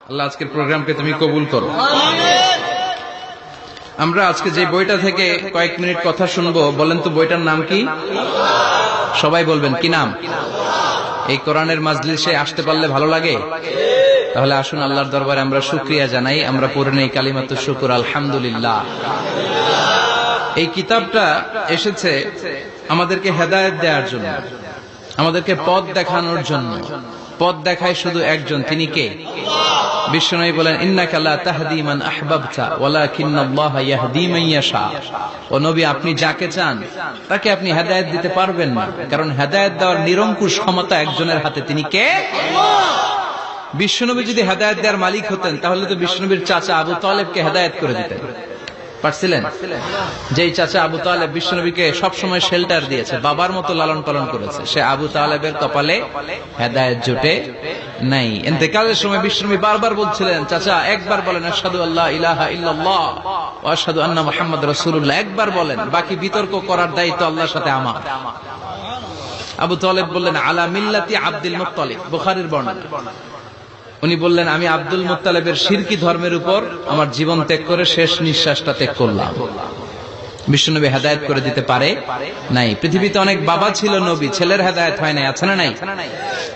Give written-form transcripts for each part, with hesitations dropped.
আল্লাহ আজকের প্রোগ্রামকে তুমি কবুল করো। আমরা আজকে যে বইটা থেকে কয়েক মিনিট কথা শুনবো, বলেন তো বইটার নাম কি? সবাই বলবেন কি নাম? এই কোরআনের মাজলিসে আসতে পারলে ভালো লাগে? তাহলে আসুন আল্লাহর দরবারে আমরা শুকরিয়া জানাই। আমরা পড়ে নেই কালিমাতুশ শুকর, আলহামদুলিল্লাহ। এই কিতাবটা এসেছে আমাদেরকে হেদায়েত দেওয়ার জন্য, আমাদেরকে পথ দেখানোর জন্য। পথ দেখায় শুধু একজন, তিনি কে? বিশ্বনবী বলেন, ইন্নাকা লা তাহদি মান আহবাবতা ওয়ালাকিন্নাল্লাহা ইয়াহদি মান ইয়াশা। ও নবী, আপনি যাকে চান তাকে আপনি হেদায়েত দিতে পারবেন না, কারণ হেদায়েত দেওয়ার নিরঙ্কুশ ক্ষমতা একজনের হাতে, তিনি কে? বিশ্বনবী যদি হেদায়েত দেওয়ার মালিক হতেন, তাহলে তো বিশ্বনবীর চাচা আবু তালেবকে হেদায়েত করে দিতেন। পারছিলেন? যেই চাচা আবু তালেব বিশ্বনবীকে সবসময় শেল্টার দিয়েছে, বাবার মতো লালন পালন করেছে, সে আবু তালেবের কপালে হেদায়েত জুটে নাই। ইন্তেকালের সময় বিশ্বনবী বারবার বলছিলেন, চাচা একবার বলেন আশহাদু আল্লা ইলাহা ইল্লাল্লাহ ওয়া আশহাদু আন্না মুহাম্মাদুর রাসূলুল্লাহ, একবার বলেন, বাকি বিতর্ক করার দায়িত্ব আল্লাহর সাথে আমার। আবু তালেব বললেন, আলা মিল্লাতি আব্দুল মুত্তালিব, বুখারীর বর্ণনা। উনি বললেন, আমি আব্দুল মুত্তালিবের শিরকি ধর্মের উপর আমার জীবন ত্যাগ করে শেষ নিঃশ্বাসটা ত্যাগ করলাম। বিশ্বনবী হেদায়েত করে দিতে পারে নাই। পৃথিবীতে অনেক বাবা ছিল নবী, ছেলের হেদায়েত হয় নাই, আছে না নাই?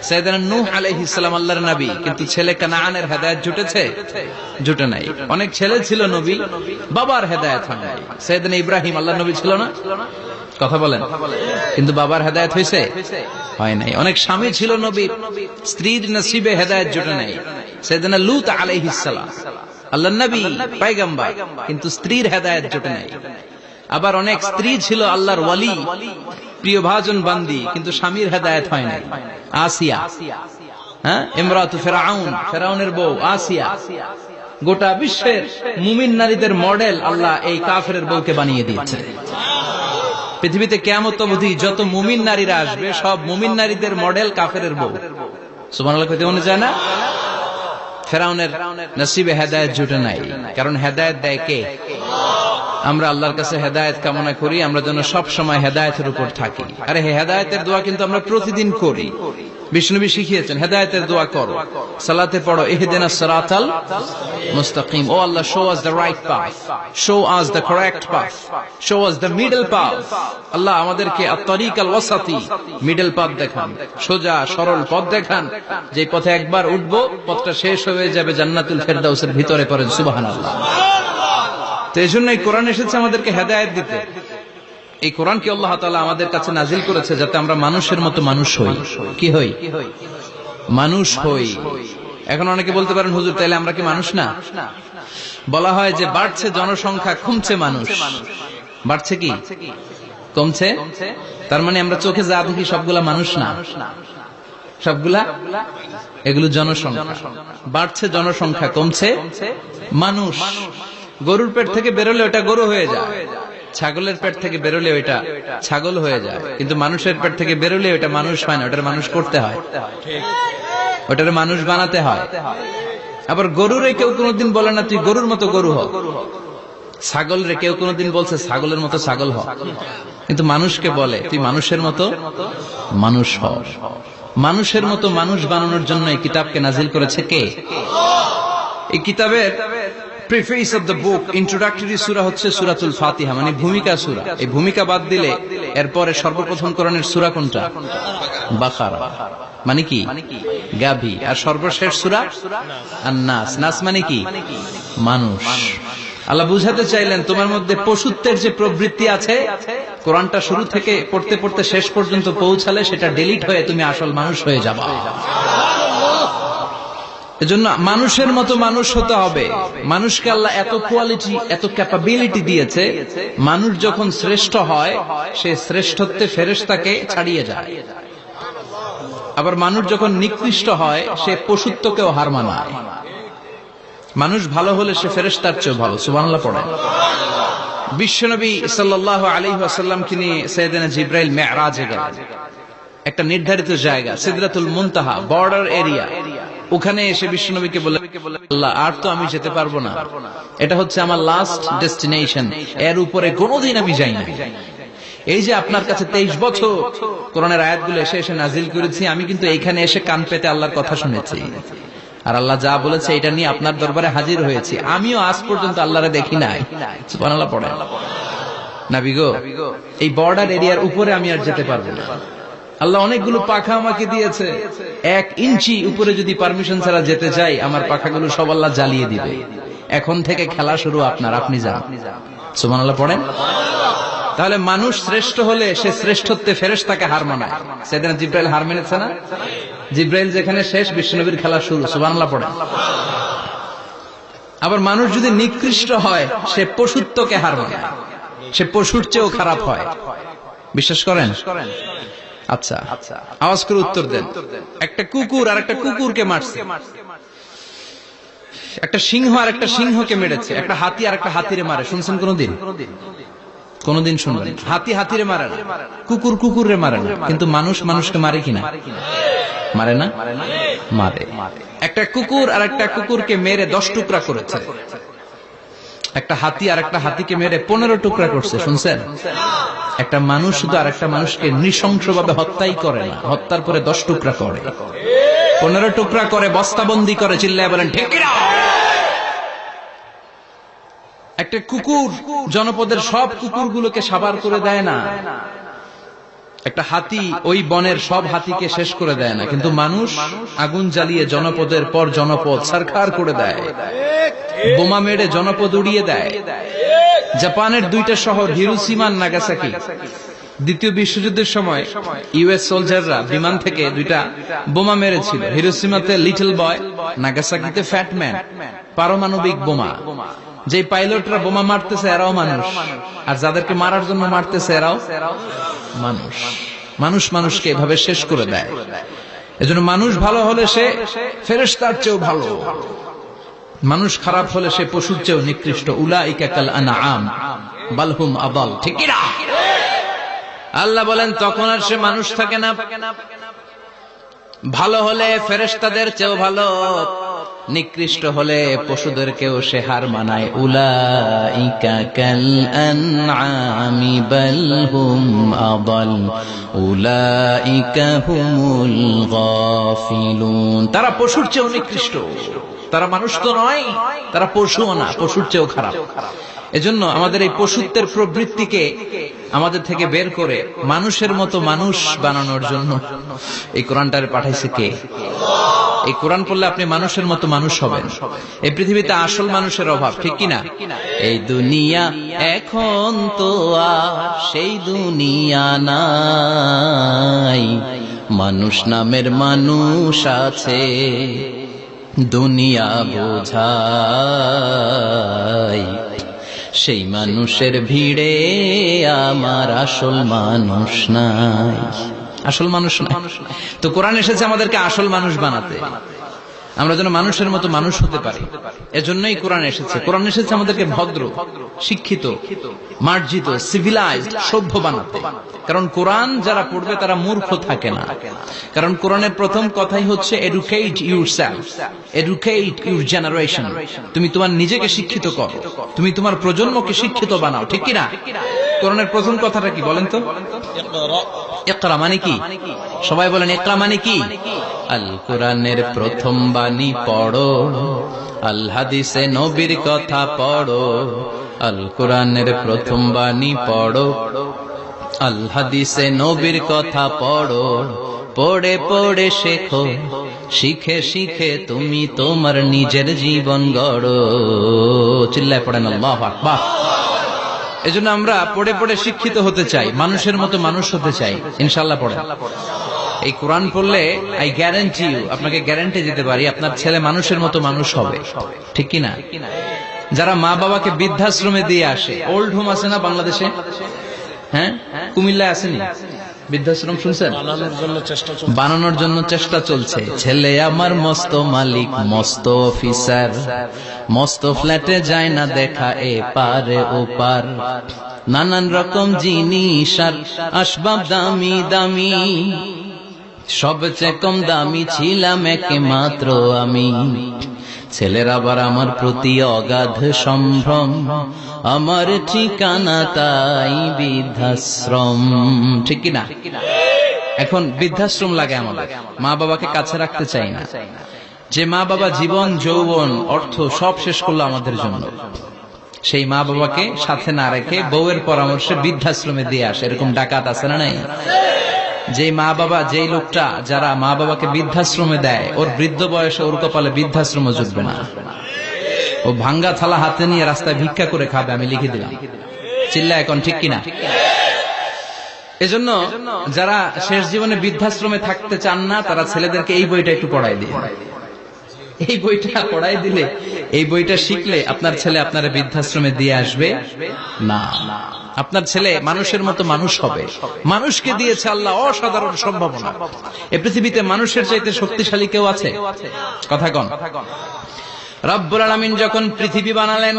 সাইয়েদনা নূহ আলাইহিস সালাম আল্লাহর নবী, কিন্তু ছেলে কানানের হেদায়েত জুটেছে? জুটে নাই। অনেক ছেলে ছিল নবী, বাবার হেদায়েত হয় নাই। সাইয়েদনা ইব্রাহিম আল্লাহর নবী ছিল না? কথা বলেন। কিন্তু বাবার হেদায়েত হয়েছে? হয় নাই। অনেক স্বামী ছিল নবী, স্ত্রীর নসিবে হেদায়েত জুটে নাই। সাইয়েদনা লূত আলাইহিস সালাম আল্লাহর নবী, পয়গম্বর, কিন্তু স্ত্রীর হেদায়েত জুটে নাই। আবার অনেক স্ত্রী ছিল আল্লাহর ওয়ালি, প্রিয় ভাজন বান্দি, কিন্তু স্বামীর হেদায়েত হয় নাই। আসিয়া, ইমরাতু ফিরআউন, ফিরআউনের বউ আসিয়া। গোটা বিশ্বের মুমিন নারীদের মডেল আল্লাহ এই কাফেরের বউকে বানিয়ে দিয়েছে। পৃথিবীতে কিয়ামত অবধি যত মুমিন নারীরা আসবে, সব মুমিন নারীদের মডেল কাফেরের বউ। সুবহানাল্লাহ কইতে মনে যায় না? ফিরআউনের নসিবে হেদায়েত জুটে নাই, কারণ হেদায়েত দেয় কে? আমরা আল্লাহর কাছে হেদায়েত কামনা করি, আমরা যেন সব সময় হেদায়েতের উপর থাকি। আরে হেদায়েতের দোয়া কিন্তু আমরা প্রতিদিন করি। বিষ্ণুনবী শিখিয়েছেন, হেদায়েতের দোয়া করো, সালাতে পড়ো, ইহদিনাস সিরাতাল মুস্তাকিম। ও Allah, show us the right path, show us the correct path, show us the middle path. Allah আমাদেরকে আত-তারিকাল ওয়াসাতি, মিডল পাথ দেখান, সোজা সরল পথ দেখান, যে পথে একবার উঠবো পথটা শেষ হয়ে যাবে জান্নাতুল ফেরদাউসের ভিতরে। পড়েন সুবহানাল্লাহ। তো এই জন্যই কোরআন এসেছে আমাদেরকে হেদায়েত দিতে। এই কোরআনকে আল্লাহ তাআলা আমাদের কাছে নাজিল করেছে যাতে আমরা মানুষের মতো মানুষ হই। কি হই? মানুষ হই। এখন অনেকে বলতে পারেন, হুজুর তাইলে আমরা কি মানুষ না? বলা হয় যে বাড়ছে জনসংখ্যা, কমছে মানুষ। বাড়ছে কি কমছে? তার মানে আমরা চোখে যা দেখি সবগুলা মানুষ না, সবগুলা এগুলো জনসংখ্যা। বাড়ছে জনসংখ্যা, কমছে মানুষ। গরুর পেট থেকে বেরোলে ওটা গরু হয়ে যায়, ছাগলের পেট থেকে বেরোলে ওইটা ছাগল হয়ে যায়, কিন্তু মানুষের পেট থেকে বেরোলে ওটা মানুষ হয় না, ওটার মানুষ করতে হয়, ওটার মানুষ বানাতে হয়। আবার গরুরে কেউ কোনোদিন বলে না তুই গরুর মতো গরু হ, ছাগল রে কেউ কোনোদিন বলছে ছাগলের মতো ছাগল হ, কিন্তু মানুষকে বলে তুই মানুষের মতো মানুষ হ। মানুষের মতো মানুষ বানানোর জন্য এই কিতাবকে নাজিল করেছে কে? এই কিতাবের preface of the book, introductory সূরা হচ্ছে সূরাতুল ফাতিহা, মানে ভূমিকা সূরা। এই ভূমিকা বাদ দিলে এরপরে সর্বপ্রথম কোরআনের সূরা কোনটা? বাকারা, মানে কি? গাভী। আর সর্বশেষ সূরা আন-নাস। নাস মানে কি? মানুষ। আল্লাহ বুঝাতে চাইলেন তোমার মধ্যে পশুত্বের যে প্রবৃত্তি আছে, কোরআনটা শুরু থেকে পড়তে পড়তে শেষ পর্যন্ত পৌঁছালে সেটা ডিলিট হয়ে তুমি আসল মানুষ হয়ে যাবা। এজন্য মানুষের মতো মানুষ হতে হবে। মানুষকে আল্লাহ এত কোয়ালিটি, এত ক্যাপাবিলিটি দিয়েছে, মানুষ যখন শ্রেষ্ঠ হয় সে শ্রেষ্ঠত্বে ফেরেশতাকে ছাড়িয়ে যায়। আবার মানুষ যখন নিকৃষ্ট হয় সে পশুত্বকেও হার মানায়। মানুষ ভালো হলে সে ফেরেশতার চেয়ে ভালো। সুবহানাল্লাহ পড়েন। বিশ্বনবী সাল্লাল্লাহু আলাইহি ওয়াসাল্লামকে নিয়ে সাইয়েদনা জিবরাইল মিরাজে গেলেন। একটা নির্ধারিত জায়গা, সিদরাতুল মুনতাহা, বর্ডার এরিয়া। ওখানে এসে বিশ্বনবীকে বলে, আল্লাহ আর তো আমি যেতে পারবো না, এটা হচ্ছে আমার লাস্ট ডেস্টিনেশন, এর উপরে কোনোদিন আমি যাই না। এই যে আপনার কাছে 23 বছর কোরআনের আয়াতগুলো এসে এসে নাজিল করেছি, আমি কিন্তু এইখানে এসে কান পেতে আল্লাহর কথা শুনেছি। আর আল্লাহ যা বলেছে এটা নিয়ে আপনার দরবারে হাজির হয়েছি, আমিও আজ পর্যন্ত আল্লাহরে দেখি নাই। সুবহানাল্লাহ পড়ে। নবী গো, এই বর্ডার এরিয়ার উপরে আমি আর যেতে পারবো না। আল্লাহ অনেকগুলো পাখা আমাকে দিয়েছে, 1 ইঞ্চি উপরে যদি পারমিশন ছাড়া যেতে চাই, আমার পাখাগুলো সব আল্লাহ জ্বালিয়ে দিবে। এখন থেকে খেলা শুরু আপনার, আপনি যান। সুবহানাল্লাহ পড়েন। তাহলে মানুষ শ্রেষ্ঠ হলে সে শ্রেষ্ঠত্বে ফেরেশতাকে হার মানায়। সেদিন জিব্রাইল হার মেনেছে না? জিব্রাইল যেখানে শেষ, বিশ্বনবীর খেলা শুরু। সুবহানাল্লাহ পড়েন। আবার মানুষ যদি নিকৃষ্ট হয়, সে পশুত্বকে হার মানায়, সে পশুর চেয়েও খারাপ হয়। বিশ্বাস করেন? আচ্ছা, আওয়াজ করে উত্তর দেন। একটা কুকুর আর একটা কুকুরকে মারছে, একটা সিংহ আর একটা সিংহকে মেরেছে, একটা হাতি আর একটা হাতিরে মারে। শুনছেন কোনদিন? কোনদিন শুনবেন? হাতি হাতিরে মারে না, কুকুর কুকুরে মারে না, কিন্তু মানুষ মানুষকে মারে কিনা? মারে না? মারে। একটা কুকুর আর একটা কুকুরকে মেরে 10 টুকরা করেছে, একটা হাতি আর একটা হাতিকে মেরে 15 টুকরা করছে। শুনছেন? একটা মানুষ শুধু আর একটা মানুষকে নৃশংসভাবে হত্যাই করে না, হত্যার পরে 10 টুকরা করে, 15 টুকরা করে, বস্তাবন্দি করে। চিল্লায় বলেন ঠিক কিনা? একটা কুকুর জনপদের সব কুকুরগুলোকে সাবার করে দেয় না, একটা হাতি ওই বনের সব হাতিকে শেষ করে দেয় না, কিন্তু মানুষ আগুন জ্বালিয়ে জনপদের পর জনপদ সরকার করে দেয়, বোমা মেরে জনপদ উড়িয়ে দেয়। জাপানের 2টা শহর হিরোশিমা আর নাগাসাকি, দ্বিতীয় বিশ্বযুদ্ধের সময় ইউএস সোলজাররা বিমান থেকে 2টা বোমা মেরেছিল। হিরোশিমাতে লিটল বয়, নাগাসাকিতে ফ্যাট ম্যান। পারমাণবিক বোমা। যে পাইলটরা বোমা মারতেছে এরাও মানুষ, আর যাদেরকে মারার জন্য মারতেছে এরাও মানুষ। মানুষ মানুষকে এভাবে শেষ করে দেয়। এজন্য মানুষ ভালো হলে সে ফেরেশতার চেয়েও ভালো, মানুষ খারাপ হলে সে পশুর চেয়েও নিকৃষ্ট। উলাইকা কাল আনআম বাল হুম আদাল। ঠিক কি না? আল্লাহ বলেন তখন আর সে মানুষ থাকে না। ভালো হলে ফেরেশতাদের চেয়েও ভালো, নিকৃষ্ট হলে পশুদেরকেও সে হার মানায়। উলাইকা কাল আনআমি বাল হুম আদাল উলাইকা হুমুল গাফিলুন। তারা পশুর চেয়েও নিকৃষ্ট, তারা মানুষ তো নয়, তারা পশুও না, পশুর চেয়েও খারাপ। এজন্য আমাদের এই পশুত্বের প্রবৃত্তিকে আমাদের থেকে বের করে মানুষের মতো মানুষ বানানোর জন্য এই কোরআনটারে পাঠাইছে কে? এই কোরআন পড়লে আপনি মানুষের মতো মানুষ হবেন। এই পৃথিবীতে আসল মানুষের অভাব, ঠিক কিনা? এই দুনিয়া এখন তো আর সেই দুনিয়া নাই, মানুষ নামের মানুষ আছে, দুনিয়া বোঝাই। সেই মানুষের ভিড়ে আমার আসল মানুষ নাই, আসল মানুষ নাই। তো কোরআন এসেছে আমাদেরকে আসল মানুষ বানাতে, আমরা যেন মানুষের মতো মানুষ হতে পারি। এজন্যই কোরআন এসেছে। কোরআন এসেছে আমাদেরকে ভদ্র, শিক্ষিত, মার্জিত, সিভিলাইজড, সভ্য বানাতে। কারণ কোরআন যারা পড়বে তারা মূর্খ থাকে না। কারণ কোরআনের প্রথম কথাই হচ্ছে educate yourself, educate your generation. তুমি তোমার নিজেকে শিক্ষিত করো, তুমি তোমার প্রজন্মকে শিক্ষিত বানাও। ঠিক কিনা? কোরআনের প্রথম কথাটা কি বলেন তো? ইকরা মানে কি? সবাই বলেন ইকরা মানে কি? আল কোরআনের প্রথম বাণী পড়ো, আল হাদিসে নবীর কথা পড়ো। আল কোরআনের প্রথম বাণী পড়ো, আল হাদিসে নবীর কথা পড়ো। পড়ে পড়ে শেখো, শিখে শিখে তুমি তোমার নিজের জীবন গড়ো। চিল্লায় পড়েন আল্লাহু আকবার। এজন্য আমরা পড়ে পড়ে শিক্ষিত হতে চাই, মানুষের মতো মানুষ হতে চাই। ইনশাআল্লাহ পড়েন। এই কোরআন পড়লে আই গ্যারান্টি ইউ, আপনাকে গ্যারান্টি দিতে পারি আপনার ছেলে মানুষের মতো মানুষ হবে। ঠিক কি না? যারা মা বাবাকে বৃদ্ধাশ্রমে দিয়ে আসে, ওল্ড হোম আছে না বাংলাদেশে? হ্যাঁ, কুমিল্লায় আসেনি বৃদ্ধাশ্রম? শুনছেন? বানানোর জন্য চেষ্টা চলছে। ছেলে আমার মস্ত মালিক, মস্ত অফিসার, মস্ত ফ্ল্যাটে যায় না দেখা এ পারে ও পার। নানান রকম জিনিস আর আসবাব দামি দামি, সবচেয়ে কম দামি ছিলাম একমাত্র আমি। ছেলের আবার আমার প্রতি অগাধ সম্ভ্রম, আমার ঠিকানা তাই বৃদ্ধাশ্রম। ঠিক কিনা? এখন বৃদ্ধাশ্রম লাগে আমাদের, মা বাবাকে কাছে রাখতে চাই না। যে মা বাবা জীবন যৌবন অর্থ সব শেষ করলো আমাদের জন্য, সেই মা বাবাকে সাথে না রেখে বউয়ের পরামর্শে বৃদ্ধাশ্রমে দিয়ে আসে, এরকম ডাকাত আছে না নাই? যে মা বাবা, যেই লোকটা যারা মা বাবাকে বৃদ্ধাশ্রমে দেয়, ওর বৃদ্ধ বয়সে ওর কপালে বৃদ্ধাশ্রম জুটবে না। ও ভাঙ্গা থালা হাতে নিয়ে রাস্তায় ভিক্ষা করে খাবে, আমি লিখে দিলাম। চিল্লা এখন ঠিক কিনা? এজন্য যারা শেষ জীবনে বৃদ্ধাশ্রমে থাকতে চান না, তারা ছেলেদেরকে এই বইটা একটু পড়াই দিয়ে, এই বইটা পড়াই দিলে, এই বইটা শিখলে আপনার ছেলে আপনার বৃদ্ধাশ্রমে দিয়ে আসবে না। আপনার ছেলে মানুষের মতো মানুষ হবে। মানুষকে দিয়েছে আল্লাহ অসাধারণ সম্ভাবনা। এই পৃথিবীতে মানুষের চাইতে শক্তিশালী কেউ আছে? কথা কন। রব্বুল আলামিন যখন পৃথিবী বানালেন,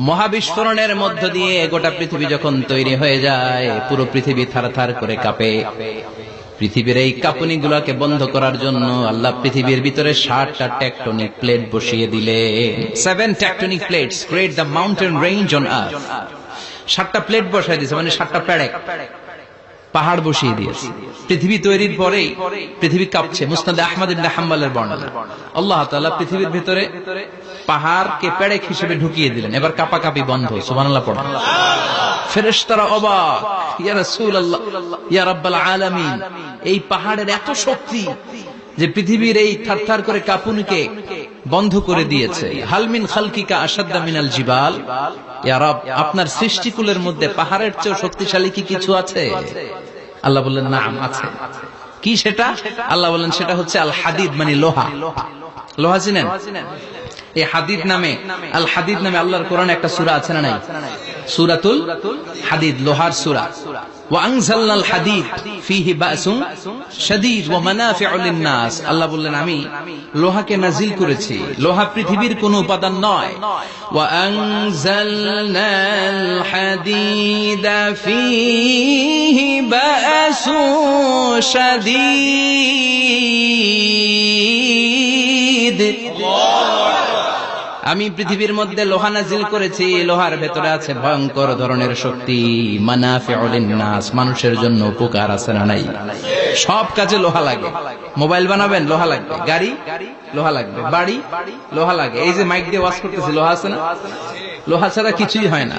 মহাবিস্ফোরণের মধ্য দিয়ে গোটা পৃথিবী যখন তৈরি হয়ে যায়, পুরো পৃথিবী থারথার করে কাঁপে। পৃথিবীর এই কাঁপুনি গুলাকে বন্ধ করার জন্য আল্লাহ পৃথিবীর ভিতরে 7টা টেকটনিক প্লেট বসিয়ে দিলেন। 7 tectonic plates create the mountain range on earth. 7টা প্লেট বসাই দিয়েছে, মানে 7টা পেরেক, পাহাড় বসিয়ে দিয়েছে। পৃথিবী তৈরির পরেই পৃথিবী কাঁপছে। মুসনাদ আহমদ ইবনে হাম্বলের বর্ণনা, আল্লাহ তাআলা পৃথিবীর ভিতরে পাহাড়কে পেরেক হিসেবে ঢুকিয়ে দিলেন। এবার কাঁপাকাঁপি বন্ধ। সুবহানাল্লাহ পড়েন। ফেরেশতারা অবাক, ইয়া রাসূলুল্লাহ, ইয়া রাব্বাল আলামিন, এই পাহাড়ের এত শক্তি যে পৃথিবীর এই থারথার করে কাঁপুনিকে বন্ধ করে দিয়েছে। হাল মিন খালকিকা আশাদ্দা মিনাল জিবাল, ইয়া রব, আপনার সৃষ্টিকুলের মধ্যে পাহাড়ের চেয়ে শক্তিশালী কি কিছু আছে? আল্লাহ বললেন নাম আছে। কি সেটা? আল্লাহ বললেন সেটা হচ্ছে আল হাদিদ, মানে লোহা। লোহা চিনেন? এই হাদিদ নামে, আল হাদিদ নামে আল্লাহর কোরআনে একটা সূরা আছে না নাই? সূরাতুল হাদিদ, লোহার সূরা। ওয়া আনজালনাল হাদিদ ফীহি বাসুন শাদীদ ওয়া মানাফিউ লিন-নাস। আল্লাহ বললেন আমি লোহাকে নাজিল করেছি। লোহা পৃথিবীর কোনো উপাদান নয়। ওয়া আনজালনাল হাদিদা ফীহি বাসুন শাদীদ। আমি পৃথিবীর মধ্যে লোহা নাজিল করেছি, লোহার ভেতরে আছে ভয়ঙ্কর ধরনের শক্তি। মানাফিউ লিন-নাস, মানুষের জন্য উপকার আছে না নাই? সব কাজে লোহা লাগে। মোবাইল বানাবেন, লোহা লাগবে। গাড়ি, লোহা লাগবে। বাড়ি, লোহা লাগে। এই যে মাইক দিয়ে ওয়াজ করতেছি, লোহা আছে না? লোহা ছাড়া কিছুই হয় না।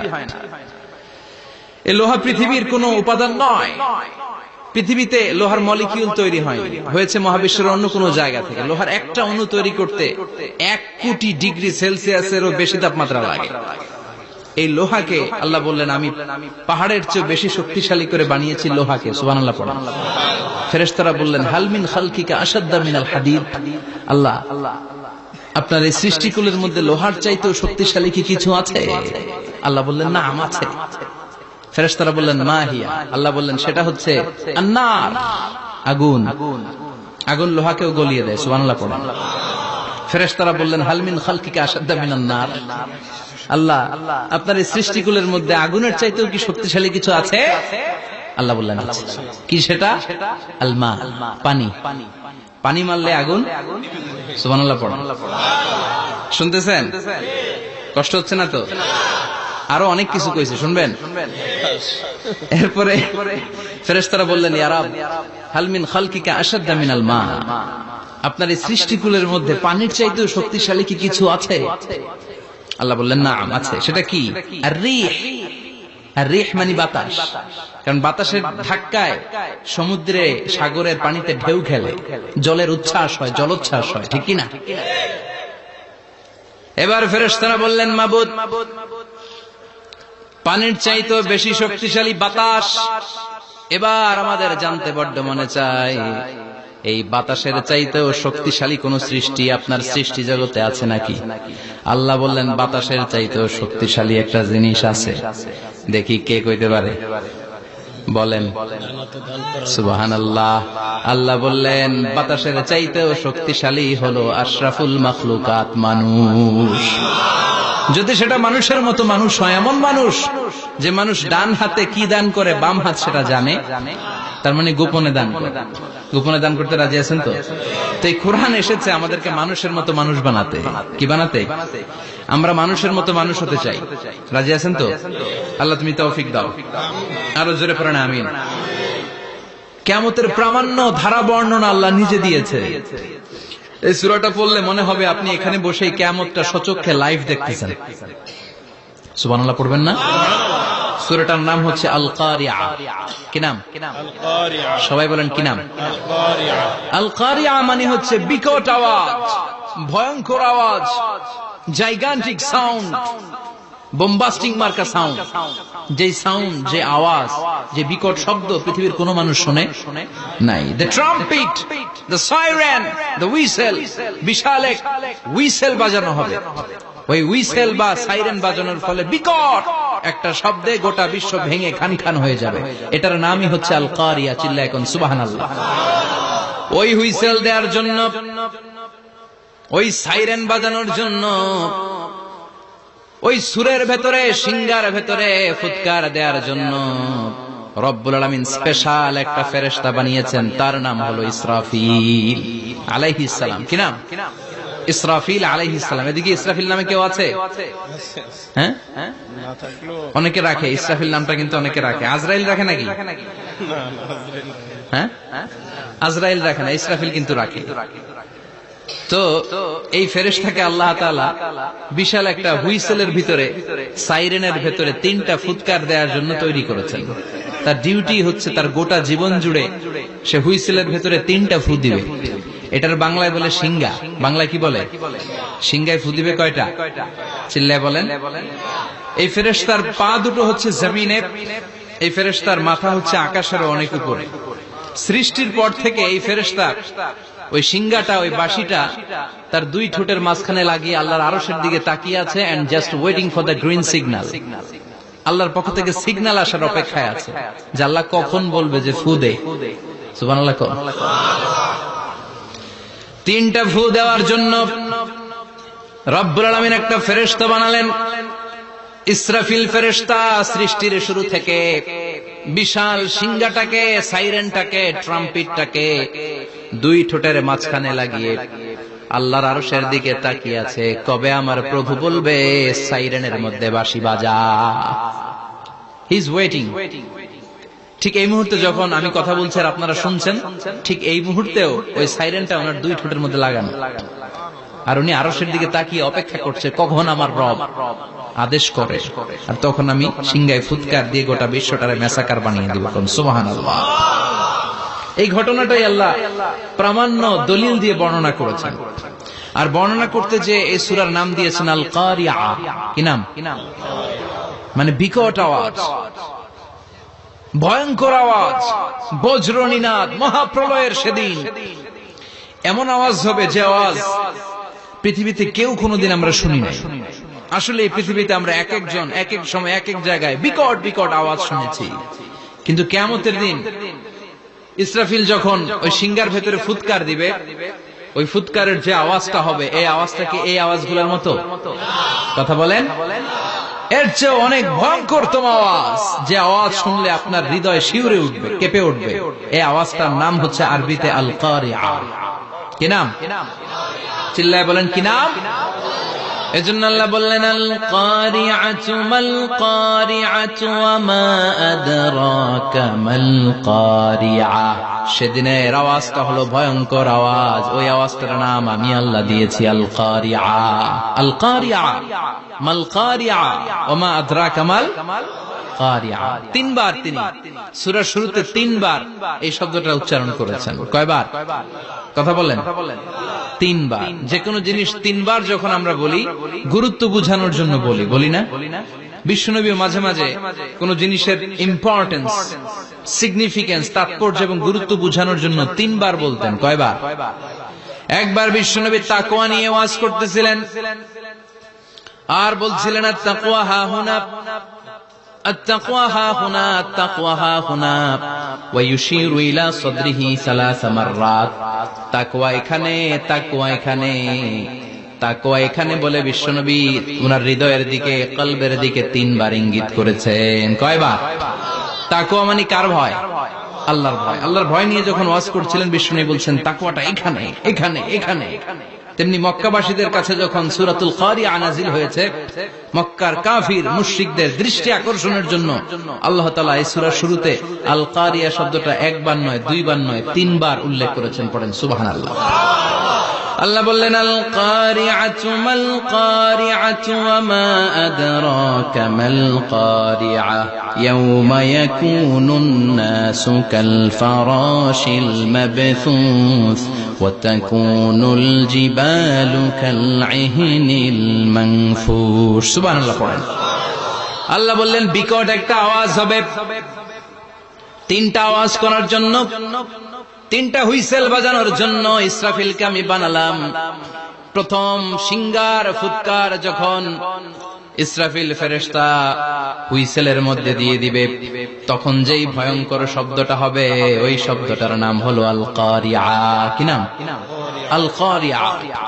এই লোহা পৃথিবীর কোনো উপাদান নয়। পৃথিবীতে লোহার মলিকিউল তৈরি হয়নি, হয়েছে মহাবিশ্বের অন্য কোনো জায়গা থেকে। লোহার একটা অণু তৈরি করতে 1 কোটি ডিগ্রি সেলসিয়াসেরও বেশি তাপমাত্রা লাগে। এই লোহাকে আল্লাহ বললেন আমি পাহাড়ের চেয়ে বেশি শক্তিশালী করে বানিয়েছি লোহাকে। সুবহানাল্লাহ পড়েন। ফেরেশতারা বললেন হাল মিন খালকিকা আশাদ্দা মিনাল হাদিদ। আল্লাহ, আপনার এই সৃষ্টিকুলের মধ্যে লোহার চাইতেও শক্তিশালী কি কিছু আছে? আল্লাহ বললেন নাম আছে। ফেরেশতারা বললেন মা হিয়া। আল্লাহ বললেন সেটা হচ্ছে আন-নার, আগুন। আগুন লোহাকেও গলিয়ে দেয়। সুবহানাল্লাহ পড়েন। ফেরেশতারা বললেন হাল মিন খালকিকা আশাদ্দা মিনান-নার। আল্লাহ, আপনার এই সৃষ্টিকুলের মধ্যে আগুনের চাইতেও কি শক্তিশালী কিছু আছে? আল্লাহ বললেন কি সেটা? আল মা, পানি। পানি মারলে আগুন। সুবহানাল্লাহ পড়েন। শুনতেছেন? কষ্ট হচ্ছে না তো? আরো অনেক কিছু কইছে, শুনবেন? এরপরে ফেরেশতারা বললেন ইয়া রাব, হাল মিন খালকিকা আশাদ্দা মিনাল মা। আপনার এই সৃষ্টিকুলের মধ্যে পানির চাইতেও শক্তিশালী কি কিছু আছে? আল্লাহ বললেন নাম আছে। সেটা কি? আর-রিহ। আর-রিহ মানে বাতাস। কারণ বাতাসের ধাক্কায় সমুদ্রে, সাগরের পানিতে ঢেউ খেলে, জলের উচ্ছ্বাস হয়, জলোচ্ছ্বাস হয়, ঠিক কি না? এবার ফেরেশতারা বললেন মাবুদ, পানির চাইতেও বেশি শক্তিশালী বাতাস। এবার আমাদের জানতে বড্ড মনে চায়, এই বাতাসের চাইতেও শক্তিশালী কোন সৃষ্টি আপনার সৃষ্টি জগতে আছে নাকি? আল্লাহ বললেন বাতাসের চাইতেও শক্তিশালী একটা জিনিস আছে। দেখি কে কইতে পারে, বলেন। সুবহানাল্লাহ। আল্লাহ বললেন বাতাসের চাইতেও শক্তিশালী হলো আশরাফুল মাখলুকাত, মানুষ। যদি সেটা মানুষের মতো মানুষ হয়, এমন মানুষ যে মানুষ ডান হাতে কি দান করে বাম হাত সেটা জানে, তার মানে গোপনে দান করে। গোপনে দান করতে রাজি আছেন তো? তো এই কোরআন এসেছে আমাদেরকে মানুষের মতো মানুষ বানাতে। কি বানাতে? আমরা মানুষের মতো মানুষ হতে চাই। রাজি আছেন তো? আল্লাহ তুমি তৌফিক দাও। আরো জোরে পড়েন আমিন। কিয়ামতের প্রামাণ্য ধারা বর্ণনা আল্লাহ নিজে দিয়েছে। এই সূরাটা পড়লে মনে হবে আপনি এখানে বসেই কিয়ামতটা সচক্ষে লাইভ দেখতেছেন। সুবহানাল্লাহ পড়বেন না? সূরাটার নাম হচ্ছে আল কারিআ। কি নাম? সবাই বলেন কি নাম? আল কারিআ মানে হচ্ছে বিকট আওয়াজ, ভয়ঙ্কর আওয়াজ, জাইগান্টিক সাউন্ড, বোম্বাস্টিক মার্কা সাউন্ড। যে সাউন্ড, যে আওয়াজ, যে বিকট শব্দ পৃথিবীর কোন মানুষ শুনে নাই। The trumpet, the siren, the whistle, বিশাল এক হুইসেল বাজানো হবে। ওই হুইসেল বা সাইরেন বাজানোর ফলে বিকট একটা শব্দে গোটা বিশ্ব ভেঙে খান খান হয়ে যাবে। এটার নামই হচ্ছে আল কারিয়া। চিল্লায় এখন সুবহানাল্লাহ। ওই হুইসেল দেওয়ার জন্য, ওই সাইরেন বাজানোর জন্য, ওই সুরের ভেতরে, সিঙ্গার ভেতরে ফুৎকার দেওয়ার জন্য রব্বুল আলামিন স্পেশাল একটা ফেরেশতা বানিয়েছেন। তার নাম হলো ইসরাফিল আলাইহিস সালাম। কি নাম? ইসরাফিল আলাইহিস সালাম। এদিকে ইসরাফিল নামে কেউ আছে? হ্যাঁ, অনেকে রাখে ইসরাফিল নামটা, কিন্তু অনেকে রাখে। আজরাইল রাখে নাকি? হ্যাঁ, আজরাইল রাখে না, ইসরাফিল কিন্তু রাখে। তো এই ফেরেশতাকে আল্লাহ তাআলা বিশাল একটা হুইসেলের ভিতরে, সাইরেনের ভেতরে 3টা ফুৎকার দেওয়ার জন্য তৈরি করেছেন। তার ডিউটি হচ্ছে তার গোটা জীবন জুড়ে সে হুইসেলের ভেতরে 3টা ফু দিবে। এটার বাংলায় বলে সিঙ্গা। বাংলায় কি বলে? সিঙ্গায় ফু দিবে কয়টা? চিল্লায় বলেন। এই ফেরেশতার পা দুটো হচ্ছে জমিনে, এই ফেরেশতার মাথা হচ্ছে আকাশের অনেক উপরে। সৃষ্টির পর থেকে এই ফেরেশতা ওই সিঙ্গাটা, ওই বাঁশিটা তার 2 ঠোঁটের মাঝখানে লাগিয়ে আল্লাহর আরশের দিকে তাকিয়ে আছে, and just waiting for the green signal. আল্লাহর পক্ষ থেকে সিগন্যাল আসার অপেক্ষায় আছে যে আল্লাহ কখন বলবে যে ফু দে। সুবহানাল্লাহ। 3টা ফু দেওয়ার জন্য রব্বুল আলামিন একটা ফেরেশতা বানালেন। ইসরাফিল ফেরেশতা সৃষ্টির শুরু থেকে বিশাল সিঙ্গাটাকে, সাইরেনটাকে, ট্রাম্পিটটাকে 2 ঠোঁটের মাঝখানে লাগিয়ে আল্লাহর আরশের দিকে তাকিয়ে আছে, কবে আমার প্রভু বলবে সাইরেনের মধ্যে বাঁশি বাজা। He is waiting. ঠিক এই মুহূর্তে যখন আমি কথা বলছি আর আপনারা শুনছেন, ঠিক এই মুহূর্তেও ওই সাইরেনটা ওনার 2 ঠোঁটের মধ্যে লাগানো, আর উনি আরশের দিকে তাকিয়ে অপেক্ষা করছে কখন আমার রব আদেশ করে, আর তখন আমি সিঙ্গায় ফুৎকার দিয়ে গোটা বিশ্বটারে মেসাকার বানিয়ে দিব। সুবহানাল্লাহ। এই ঘটনাটাই আল্লাহ প্রামাণ্য দলিল দিয়ে বর্ণনা করেছেন। আর বর্ণনা করতে যে এই সূরার নাম দিয়েছেন আল কারিআ। কি নাম? মানে বিকট আওয়াজ, ভয়ঙ্কর আওয়াজ, বজ্রনিনাদ, মহাপ্রলয়ের সেদিন এমন আওয়াজ হবে যে আওয়াজ পৃথিবীতে কেউ কোনোদিন আমরা শুনি নাই। আসলে এই পৃথিবীতে আমরা এক একজন এক এক সময় এক এক জায়গায় বিকট বিকট আওয়াজ শুনেছি, কিন্তু কিয়ামতের দিন ইসরাফিল যখন ওই সিঙ্গার ভেতরে ফুৎকার দিবে, ওই ফুৎকারের যে আওয়াজটা হবে, এই আওয়াজটা কি এই আওয়াজগুলোর মতো? কথা বলেন। এর চেয়ে অনেক ভয়ঙ্করতম আওয়াজ, যে আওয়াজ শুনলে আপনার হৃদয় শিউরে উঠবে, কেঁপে উঠবে। এই আওয়াজটার নাম হচ্ছে আরবিতে আল কারিআ। কি নাম? চিল্লায় বলেন কি নাম? এজন্য আল্লাহ বললেন আল কারিআতু মাল কারিআতু ওয়া মা আদরাকা মাল কারিআ। সেদিনের আওয়াজটা হলো ভয়ঙ্কর আওয়াজ। ওই আওয়াজটার নাম আমি আল্লাহ দিয়েছি আল কারিআ। আল কারিআ মাল কারিআ ওয়া মা আদরাকা মাল কারিআ। 3 বার তিনি সূরার শুরুতে 3 বার এই শব্দটা উচ্চারণ করেছেন। কয়বার? কথা বলেন। 3 বার। যে কোনো জিনিস 3 বার যখন আমরা বলি, গুরুত্ব বোঝানোর জন্য বলি, বলি না? বিশ্বনবী মাঝে মাঝে কোন জিনিসের ইম্পর্টেন্স, সিগনিফিকেন্স, তাৎপর্য এবং গুরুত্ব বোঝানোর জন্য 3 বার বলতেন। কয়বার? একবার বিশ্বনবী তাকওয়া নিয়ে ওয়াজ করতেছিলেন আর বলছিলেন আত-তাকওয়া হা হুনা, التقوى ها هنا، التقوى ها هنا، ويشير إلى صدره 3 مرات। তাকওয়া এখানে, তাকওয়া এখানে, তাকওয়া এখানে বলে বিশ্বনবী ওনার হৃদয়ের দিকে, কলবের দিকে 3 বার ইঙ্গিত করেছেন। কয়বার? তাকওয়া মানে কার ভয়? আল্লাহর ভয়। আল্লাহর ভয় নিয়ে যখন ওয়াজ করছিলেন বিশ্বনবী বলছেন তাকওয়াটা এখানে, এখানে, এখানে। তেমনি মক্কাবাসীদের কাছে যখন সূরাতুল কারিআ নাযিল হয়েছে, মক্কার কাফির মুশরিকদের দৃষ্টি আকর্ষণের জন্য আল্লাহ তাআলা এই সূরার শুরুতে আল কারিআ শব্দটা 1 বার নয়, 2 বার নয়, 3 বার উল্লেখ করেছেন। পড়েন সুবহানাল্লাহ। আল্লাহ বললেন আল কারিআতু মাল কারিআতু ওয়া মা আদরাকা মাল কারিআ ইয়াওমা ইয়াকুনুন নাসু কাল ফারাশিল মাবথুস ওয়া তাকুনুল জিবালু কাল ইহনিল মানফুশ। সুবহানাল্লাহ পড়েন। আল্লাহ বললেন বিকট একটা আওয়াজ হবে, তিনটা আওয়াজ করার জন্য, তিনটা হুইসেল বাজানোর জন্য ইসরাফিলকে আমি বানালাম। প্রথম সিঙ্গার ফুৎকার যখন ইসরাফিল ফেরেশতা হুইসেলের মধ্যে দিয়ে দিবে, তখন যেই ভয়ঙ্কর শব্দটা হবে ওই শব্দটার নাম হলো আল কারিআ। কি নাম? আল কারিআ।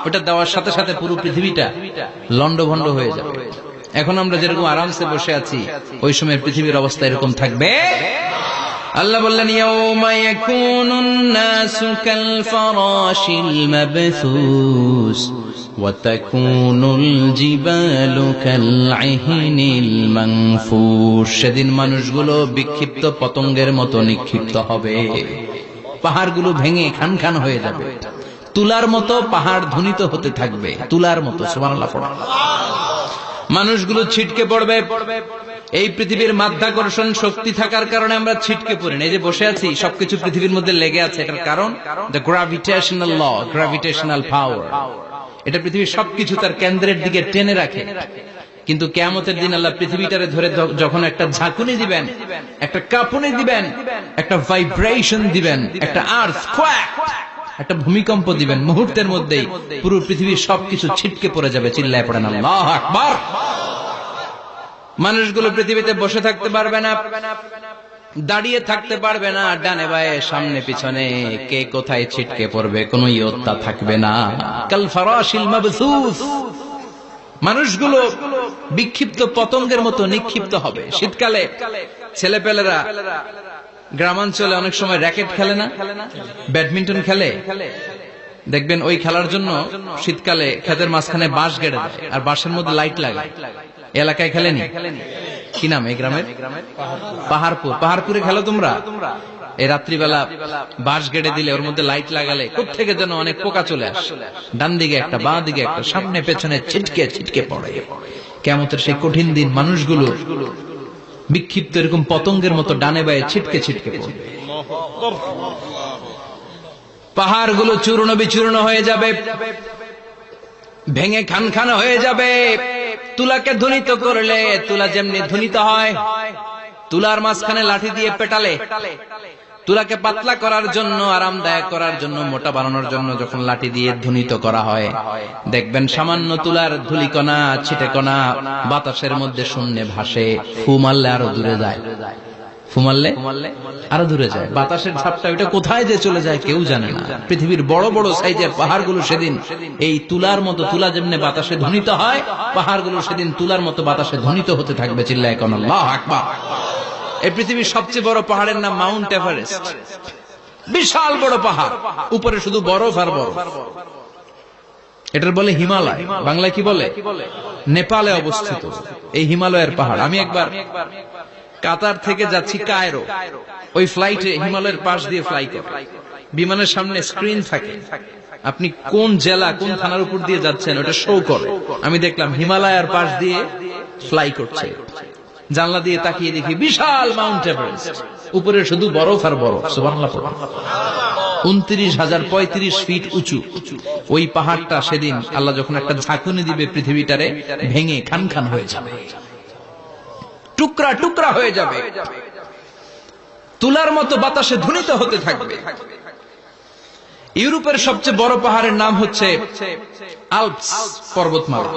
ওটা দেওয়ার সাথে সাথে পুরো পৃথিবীটা লন্ডভন্ড হয়ে যাবে। এখন আমরা যেরকম আরামসে বসে আছি, ওই সময় পৃথিবীর অবস্থা এরকম থাকবে। আল্লাহ বললেন ইয়াউমা ইয়াকুনুন নাসু কাল ফারাশিল মাবথুস ওয়া তাকুনুল জিবালু কাল ইহনিল মানফুশ। সেদিন মানুষগুলো বিক্ষিপ্ত পতঙ্গের মতো নিক্ষিপ্ত হবে, পাহাড়গুলো ভেঙে খান খান হয়ে যাবে, তুলার মতো পাহাড় ধ্বনিত হতে থাকবে, তুলার মতো। সুবহানাল্লাহ। মানুষগুলো ছিটকে পড়বে। এই পৃথিবীর মাধ্যাকর্ষণ শক্তি থাকার কারণে আমরা ছিটকে পড়ি না। এই যে বসে আছি, সবকিছু পৃথিবীর মধ্যে লেগে আছে, এটার কারণ দ্য গ্র্যাভিটেশনাল ল, গ্র্যাভিটেশনাল পাওয়ার। এটা পৃথিবীর সবকিছু তার কেন্দ্রের দিকে টেনে রাখে। কিন্তু কিয়ামতের দিন আল্লাহ পৃথিবীটারে ধরে যখন একটা ঝাঁকুনি দিবেন, একটা কাঁপুনি দিবেন, একটা ভাইব্রেশন দিবেন, একটা আর্থকোয়েক, একটা ভূমিকম্প দিবেন, মুহূর্তের মধ্যেই পুরো পৃথিবীর সবকিছু ছিটকে পড়ে যাবে। চিল্লায় পড়েন আল্লাহু আকবার। মানুষগুলো পৃথিবীতে বসে থাকতে পারবে না, দাঁড়িয়ে থাকতে পারবে না, ডানে বায়ে সামনে পিছনে কে কোথায় ছিটকে পড়বে কোনো ইয়ত্তা থাকবে না। কাল ফারাশিল মাবথুস। মানুষগুলো বিক্ষিপ্ত পতঙ্গের মতো নিক্ষিপ্ত হবে। শীতকালে ছেলেপেলেরা গ্রামাঞ্চলে অনেক সময় র্যাকেট খেলে না, ব্যাডমিন্টন খেলে, দেখবেন ওই খেলার জন্য শীতকালে ক্ষেতের মাঝখানে বাঁশ গেড়ে দেয় আর বাঁশের মধ্যে লাইট লাগায়। এলাকায় খেলেনি? কি নাম এই গ্রামের? পাহাড়পুর। পাহাড়পুরে খেলো তোমরা? এই রাত্রিবেলা বাঁশ গেড়ে দিলে ওর মধ্যে লাইট লাগালে কোত্থেকে যেন অনেক পোকা চলে আসে, ডান দিকে একটা, বাঁ দিকে একটা, সামনে পেছনে ছিটকে ছিটকে পড়ে। কিয়ামতের সেই কঠিন দিন মানুষগুলো বিক্ষিপ্ত এরকম পতঙ্গের মতো ডানে বায়ে ছিটকে ছিটকে পড়বে। পাহাড়গুলো চূর্ণ বিচূর্ণ হয়ে যাবে, ভেঙে খান খান হয়ে যাবে। তুলাকে ধ্বনিত করলে তুলা যেমনি ধ্বনিত হয়, তুলার মাঝখানে লাঠি দিয়ে পেটালে, তুলাকে পাতলা করার জন্য, আরামদায়ক করার জন্য, মোটা বানানোর জন্য যখন লাঠি দিয়ে ধ্বনিত করা হয়, দেখবেন সামান্য তুলার ধুলিকণা, ছিটেকণা বাতাসের মধ্যে শূন্যে ভাসে। ফু মারলে আরো দূরে যায়, ফু মারলে আরো দূরে যায়। বাতাসের ঝাপটা ওইটা কোথায় যে চলে যায় কেউ জানে না। পৃথিবীর বড় বড় সাইজের পাহাড়গুলো সেদিন এই তুলার মতো, তুলা যেমনি বাতাসে ধ্বনিত হয়, পাহাড়গুলো সেদিন তুলার মতো বাতাসে ধ্বনিত হতে থাকবে। চিল্লায় কোন আল্লাহু আকবার। এই পৃথিবীর সবচেয়ে বড় পাহাড়ের নাম মাউন্ট এভারেস্ট। বিশাল বড় পাহাড়, উপরে শুধু বরফ আর বরফ। এটার বলে হিমালয়। বাংলায় কি বলে? নেপালে অবস্থিত এই হিমালয়ের পাহাড়। আমি একবার কাতার থেকে যাচ্ছি কায়রো, ওই ফ্লাইটে হিমালয়ের পাশ দিয়ে ফ্লাই করে, বিমানের সামনে স্ক্রিন থাকে, আপনি কোন জেলা কোন থানার উপর দিয়ে যাচ্ছেন ওটা শো করে। আমি দেখলাম হিমালয়ের পাশ দিয়ে ফ্লাই করছে। জানলা দিয়ে তাকিয়ে দেখি বিশাল মাউন্ট এভারেস্ট, উপরে শুধু বরফ আর বরফ। সুবহানাল্লাহ। 29,035 ফিট উঁচু ওই পাহাড়টা সেদিন আল্লাহ যখন একটা ঝাঁকুনি দিবে, পৃথিবীটারে ভেঙে খান খান হয়ে যাবে, টুকরা টুকরা হয়ে যাবে, তুলার মতো বাতাসে ধ্বনিত হতে থাকবে। ইউরোপের সবচেয়ে বড় পাহাড়ের নাম হচ্ছে আল্পস পর্বতমালা।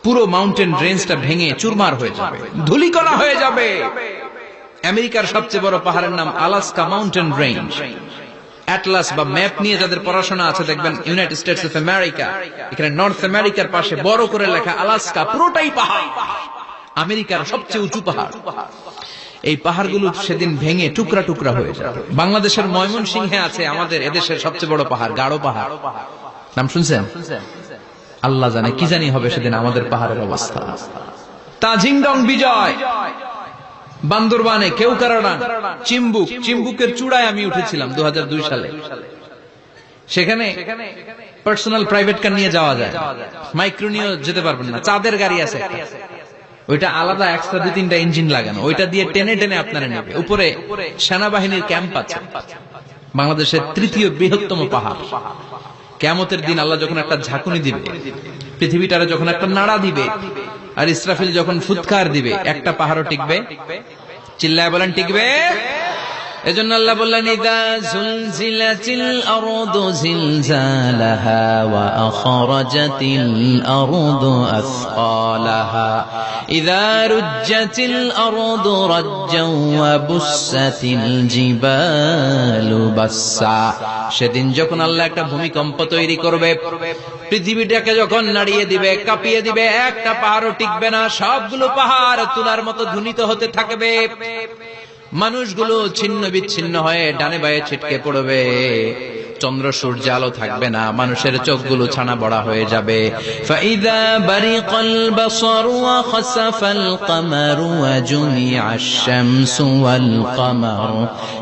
পুরো মাউন্টেন রেঞ্জটা ভেঙে চুরমার হয়ে যাবে, ধূলিকণা হয়ে যাবে। আমেরিকার সবচেয়ে বড় পাহাড়ের নাম আলাস্কা মাউন্টেন রেঞ্জ। অ্যাটলাস বা ম্যাপ নিয়ে যাদের পড়াশোনা আছে দেখবেন ইউনাইটেড স্টেটস অফ আমেরিকা, এখানে নর্থ আমেরিকার পাশে বড় করে লেখা আলাস্কা, পুরোটাই পাহাড়, আমেরিকার সবচেয়ে উঁচু পাহাড়। এই পাহাড়গুলো সেদিন ভেঙে টুকরা টুকরা হয়ে যাবে। বাংলাদেশের ময়মনসিংহে আছে আমাদের এদেশের সবচেয়ে বড় পাহাড়, গাঢ় পাহাড়। নাম শুনছেন? আল্লাহ জানে কি জানি হবে সেদিন আমাদের পাহাড়ের অবস্থা। তাজিংডং বিজয়, বান্দরবানে কেওক্রাডাং, চিম্বুক, চিম্বুকের চূড়ায় আমি উঠেছিলাম 2002 সালে। সেখানে পার্সোনাল প্রাইভেট কার নিয়ে যাওয়া যায়, মাইক্রো নিয়েও যেতে পারবেন না। চাঁদের গাড়ি আছে, ওইটা আলাদা এক্সট্রা 2-3টা ইঞ্জিন লাগানো, ওইটা দিয়ে টেনে টেনে আপনারা নেবে। উপরে সেনাবাহিনীর ক্যাম্প আছে, বাংলাদেশের 3য় বৃহত্তম পাহাড়। কিয়ামতের দিন আল্লাহ যখন একটা ঝাঁকুনি দিবে, পৃথিবীটারে যখন একটা নাড়া দিবে, আর ইসরাফিল যখন ফুৎকার দিবে, একটা পাহাড়ও টিকবে? চিল্লায় বলেন টিকবে? এজন্য আল্লাহ বললেন, ইযা যুলজিলাতিল আরদু জিলজালাহা ওয়া আখরাজাতিল আরদু আসকালাহা ইযা রুজ্জাতিল আরদু রাজ্জাও ওয়া বুসাতিল জিবালু বাসসা। সেদিন যখন আল্লাহ একটা ভূমিকম্প তৈরি করবে, পৃথিবীটাকে যখন নাড়িয়ে দিবে, কাঁপিয়ে দিবে, একটা পাহাড়ও টিকবে না, সবগুলো পাহাড় তুলার মতো ধ্বনিত হতে থাকবে। মানুষগুলো ছিন্ন বিচ্ছিন্ন হয়ে ডানে বায়ে ছিটকে পড়বে, চন্দ্র সূর্য আলো থাকবে না, মানুষের চোখগুলো ছানা বড়া হয়ে যাবে। ফাইদা বারিকাল বাসারু ওয়া খাসাফাল কামারু ওয়া জুমিআশ শামসু ওয়াল কামারু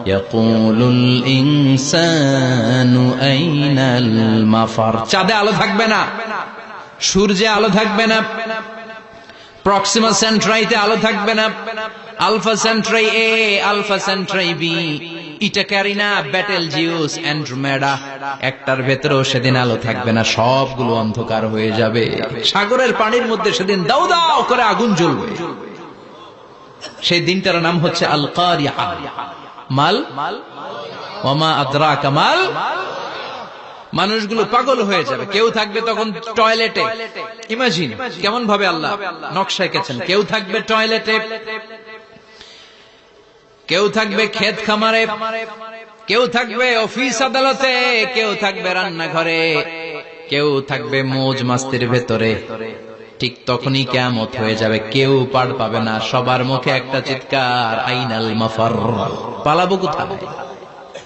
ইয়াকুলুল ইনসানু আইনাল মাফার। চাঁদে আলো থাকবে না, সূর্যে আলো থাকবে না, প্রক্সিমা সেন্ট্রাইতে আলো থাকবে না, আলফা সেন্ট্রাই এ, আলফা সেন্ট্রাই বি, ইটা ক্যারিনা, বেটেলজিউস, অ্যান্ড্রোমেডা, একটার ভেতরেও সেদিন আলো থাকবে না, সবগুলো অন্ধকার হয়ে যাবে। সাগরের পানির মধ্যে সেদিন দাউ দাউ করে আগুন জ্বলবে। সেই দিনটার নাম হচ্ছে আল কারিআহ। মাল ওয়া মা আদরাকা মাল। মানুষগুলো পাগল হয়ে যাবে। কেউ থাকবে তখন টয়লেটে, ইমাজিন কেমন ভাবে আল্লাহ নকশা এঁকেছেন। কেউ থাকবে টয়লেটে, কেউ থাকবে ক্ষেত খামারে, কেউ থাকবে অফিস আদালতে, কেউ থাকবে রান্নাঘরে, কেউ থাকবে মৌজ মাস্তির ভেতরে। ঠিক তখনই কিয়ামত হয়ে যাবে, কেউ পার পাবে না, সবার মুখে একটা চিৎকার, আইনাল মাফার। পালাবো কোথায়?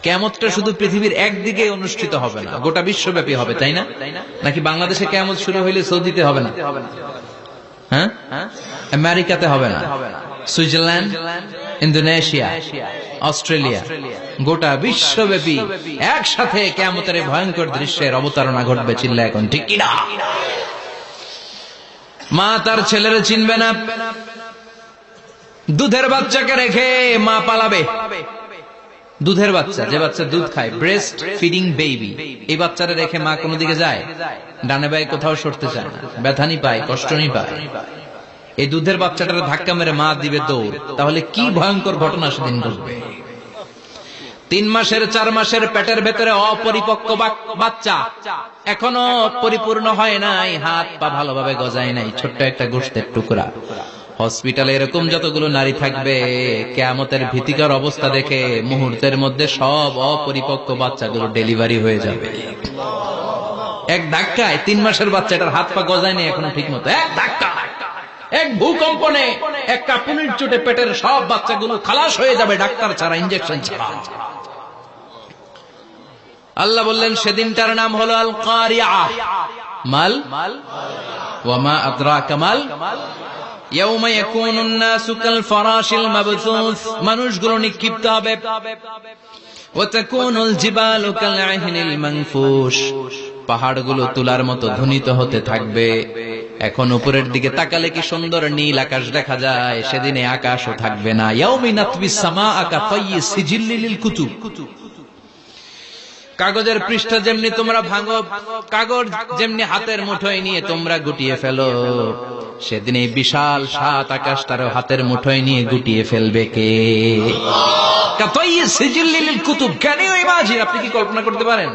কিয়ামতটা শুধু পৃথিবীর একদিকে অনুষ্ঠিত হবে না, গোটা বিশ্বব্যাপী হবে, তাই না? নাকি বাংলাদেশে কিয়ামত শুরু হইলে সৌদিতে হবে না? হ্যাঁ, আমেরিকাতে হবে না, সুইজারল্যান্ড, ইন্দোনেশিয়া, অস্ট্রেলিয়া, গোটা বিশ্বব্যাপী একসাথে কিয়ামতের ভয়ঙ্কর দৃশ্যের অবতারণা ঘটবে। চিল্লা এখন ঠিক কিনা? মা তার ছেলেরে চিনবে না, দুধের বাচ্চাকে রেখে মা পালাবে। দুধের বাচ্চা, যে বাচ্চা দুধ খায়, ব্রেস্ট ফিডিং বেবি, এই বাচ্চারা রেখে মা কোনো দিকে যায়? ডানে বায়ে কোথাও সরতে চায় না, ব্যথানি পায়, কষ্টনি পায়। এই দুধের বাচ্চাটার ধাক্কা মেরে মা দিবে দৌড়। তাহলে কি ভয়ঙ্কর ঘটনা সেদিন ঘটবে। 3 মাসের 4 মাসের পেটের ভেতরে অপরিপক্ক বাচ্চা, এখনো পরিপূর্ণ হয় নাই, হাত পা ভালোভাবে গজায় নাই, ছোট্ট একটা গোশতের টুকরা। হসপিটালে এরকম যতগুলো নারী থাকবে, কিয়ামতের ভীতিকর অবস্থা দেখে মুহূর্তের মধ্যে সব অপরিপক্ক বাচ্চাগুলো ডেলিভারি হয়ে যাবে। এক ধাক্কায় 3 মাসের বাচ্চাটার হাত পা গজায় নেই এখনো ঠিক মতো, এক ধাক্কা, এক ভূকম্পনে, এক কাঁপুনির চোটে পেটের সব বাচ্চাগুলো খালাস হয়ে যাবে, ডাক্তার ছাড়া, ইনজেকশন ছাড়া। আল্লাহ বললেন সেদিনটার নাম হলো আল কারিআহ। মাল ওয়া মা আদরাকা মাল। ইয়াউমা ইয়াকুনুন নাসু কাল ফারাশিল মাবথুস, মানুষগুলো নিক্ষিপ্ত হবে। ওয়া তাকুনুল জিবালু কাল আহিনিল মানফুশ, পাহাড়গুলো তুলার মতো ধ্বনিত হতে থাকবে। এখন উপরের দিকে তাকালে কি সুন্দর নীল আকাশ দেখা যায়, সেদিনে আকাশও থাকবে না। ইয়াউমিন নাতবিস সামাআ কাতায়্যি সিজিল্লি লিল কুতুব, কাগজের পৃষ্ঠ যেমনি তোমরা ভাঙো, কাগজ যেমনি হাতের মুঠোয় নিয়ে তোমরা গুটিয়ে ফেলো, সেদিন এই বিশাল 7 আকাশটারও হাতের মুঠোয় নিয়ে গুটিয়ে ফেলবে কে? কাতায়্যি সিজিল্লি লিল কুতুব। Can you imagine? আপনি কি কল্পনা করতে পারেন?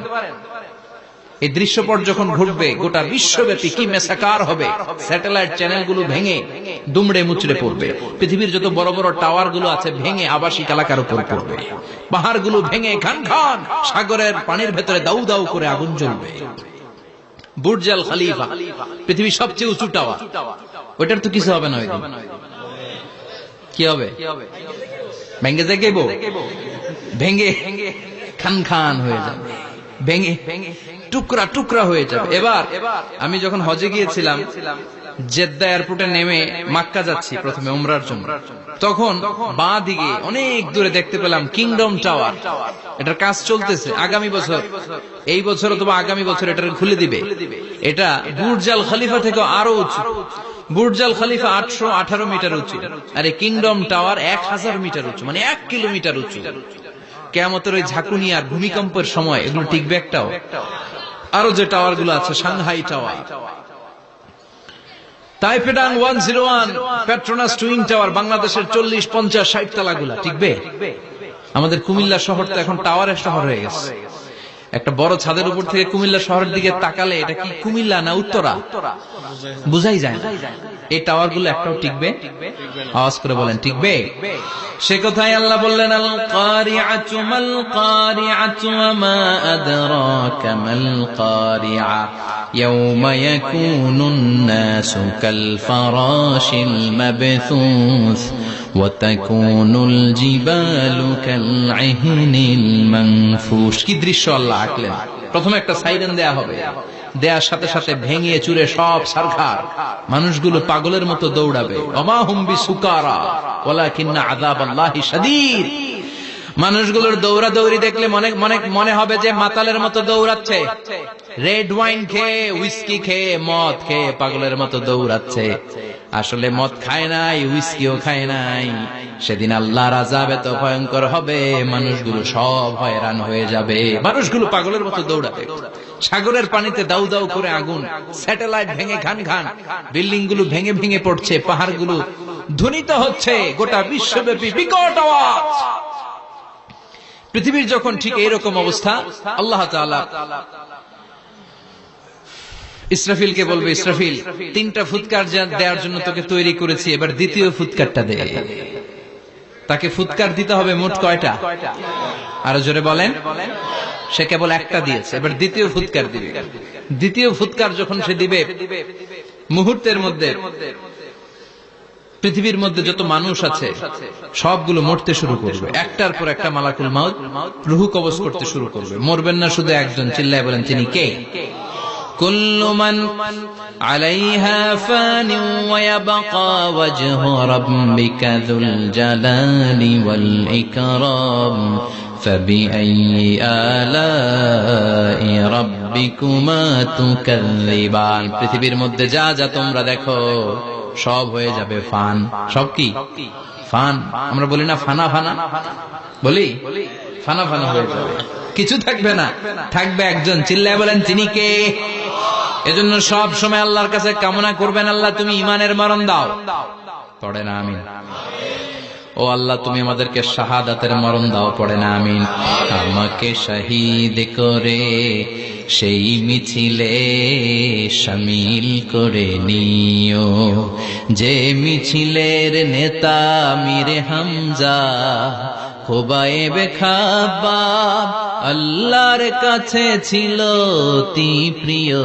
এই দৃশ্যপট যখন ঘটবে, গোটা বিশ্বব্যাপী কি মেসাকার হবে। স্যাটেলাইট চ্যানেলগুলো ভেঙে দুমড়ে মুচড়ে পড়বে, পৃথিবীর যত বড় বড় টাওয়ার গুলো আছে ভেঙে আবাসিক এলাকার উপর পড়বে, পাহাড়গুলো ভেঙে খান খান সাগরের পানির ভেতরে দাউ দাউ করে আগুন জ্বলবে। বুর্জ আল খলিফা, পৃথিবীর সবচেয়ে উঁচু টাওয়ার, ওইটার তো কিছু হবে না। কি হবে? ভেঙে যাইব, ভেঙে খান খান হয়ে যাবে। ভেঙে টুকরা টুকরা হয়ে যাবে। এবার আমি যখন হজে গিয়েছিলাম, জেদ্দা এয়ারপোর্টে নেমে মক্কা যাচ্ছি প্রথমে উমরার জন্য, তখন বাঁ দিকে অনেক দূরে দেখতে পেলাম কিংডম টাওয়ার। এটার কাজ চলতেছে। আগামী বছর, এই বছর অথবা আগামী বছর এটা খুলে দিবে। এটা বুর্জ আল খলিফা থেকে আরো উঁচু। বুর্জ আল খলিফা 818 মিটার উঁচু, আর এই কিংডম টাওয়ার 1000 মিটার উঁচু, মানে 1 কিলোমিটার উঁচু। কিয়ামতের ওই ঝাঁকুনি আর ভূমিকম্পের সময় এগুলো টিকবে একটাও? আরো যে টাওয়ার গুলো আছে, Shanghai tower, Taipei 101, Petronas twin tower, বাংলাদেশের 40, 50, 60 তালাগুলা টিকবে? আমাদের কুমিল্লা শহর তো এখন টাওয়ারের শহর হয়ে গেছে। একটা বড় ছাদের উপর থেকে কুমিল্লা শহরের দিকে তাকালে এটা কি কুমিল্লা না উত্তরা বুঝাই যায় না। এই টাওয়ার গুলো একটাও টিকবে? আওয়াজ করে বলেন, টিকবে? সে কথাই আল্লাহ বললেন, আল কারিআতু মাল কারিআতু ওয়া মা আদরাকা মাল কারিআ ইয়াওমা ইয়াকুনুন নাসু কাল ফারাশিল মাবথুস ওয়া তাকুনুল জিবালু কাল ইহনিল মানফুশ। কি দৃশ্য আল্লাহ আঁকলেন। প্রথমে একটা সাইরেন দেয়া হবে, দেয়ার সাথে সাথে ভেঙে চুরে সব সারখার, মানুষগুলো পাগলের মতো দৌড়াবে। ওমা হুম বিসুকারা ওয়ালাকিন্না আযাবাল্লাহি শাদীদ। মানুষগুলোর দৌড়াদৌড়ি দেখলে মনে হবে যে মাতালের মতো দৌড়াচ্ছে, রেড ওয়াইন খেয়ে, হুইস্কি খেয়ে, মদ খেয়ে পাগলের মতো দৌড়াচ্ছে। আসলে মদ খায় নাই, হুইস্কিও খায় নাই। সেদিন আল্লাহর আযাব এত ভয়ঙ্কর হবে, মানুষগুলো সব হয়রান হয়ে যাবে। মানুষগুলো পাগলের মতো দৌড়াবে। সাগরের পানিতে দাউ দাউ করে আগুন, স্যাটেলাইট ভেঙে ঘান ঘান, বিল্ডিং গুলো ভেঙে ভেঙে পড়ছে, পাহাড়গুলো ধ্বনিত হচ্ছে, গোটা বিশ্বব্যাপী বিকট আওয়াজ। পৃথিবীর যখন ঠিক এইরকম অবস্থা, আল্লাহ তাআলা ইসরাফিলকে বলবে, ইসরাফিল, 3টা ফুৎকার দেওয়ার জন্য তোকে তৈরি করেছি, এবার দ্বিতীয় ফুৎকারটা দে। তাকে ফুৎকার দিতে হবে মোট কয়টা? আরো জোরে বলেন। সে কেবল একটা দিয়েছে, এবার দ্বিতীয় ফুৎকার দিবে। দ্বিতীয় ফুৎকার যখন সে দিবে, মুহূর্তের মধ্যে পৃথিবীর মধ্যে যত মানুষ আছে সবগুলো মরতে শুরু করবে। একটার পর একটা মালাকুল মাউত রূহ কবজ করতে শুরু করবে। মরবেন না শুধু একজন, চিল্লায় বলেন, তিনি কে? কুল্লু মান আলাইহা ফান ওয়া ইয়াবকা ওয়াজহু রাব্বিকা যুল জালালি ওয়াল ইকরাম ফাবিআইয়ি আলাই রাব্বিকুমা তুকাল্লিবান। পৃথিবীর মধ্যে যা যা তোমরা দেখো সব হয়ে যাবে ফান। সব কি? ফান। আমরা বলি না ফানা ফানা, বলি ফানা ফানা হয়ে যাবে, কিছু থাকবে না, থাকবে একজন। চিল্লায় বলেন, তিনি কে? এজন্য সব সময় আল্লাহর কাছে কামনা করবেন, আল্লাহ তুমি ঈমানের মরণ দাও। পড়ে না আমিন? ও আল্লাহ তুমি আমাদেরকে শাহাদাতের মরণ দাও। পড়ে না আমিন? আমাকে শহীদ করে সেই মিছিলে শামিল করে নিও, যে মিছিলের নেতা মীরে হামজা খোবায়েবে খাব্বাব আল্লাহর কাছে ছিল অতি প্রিয়।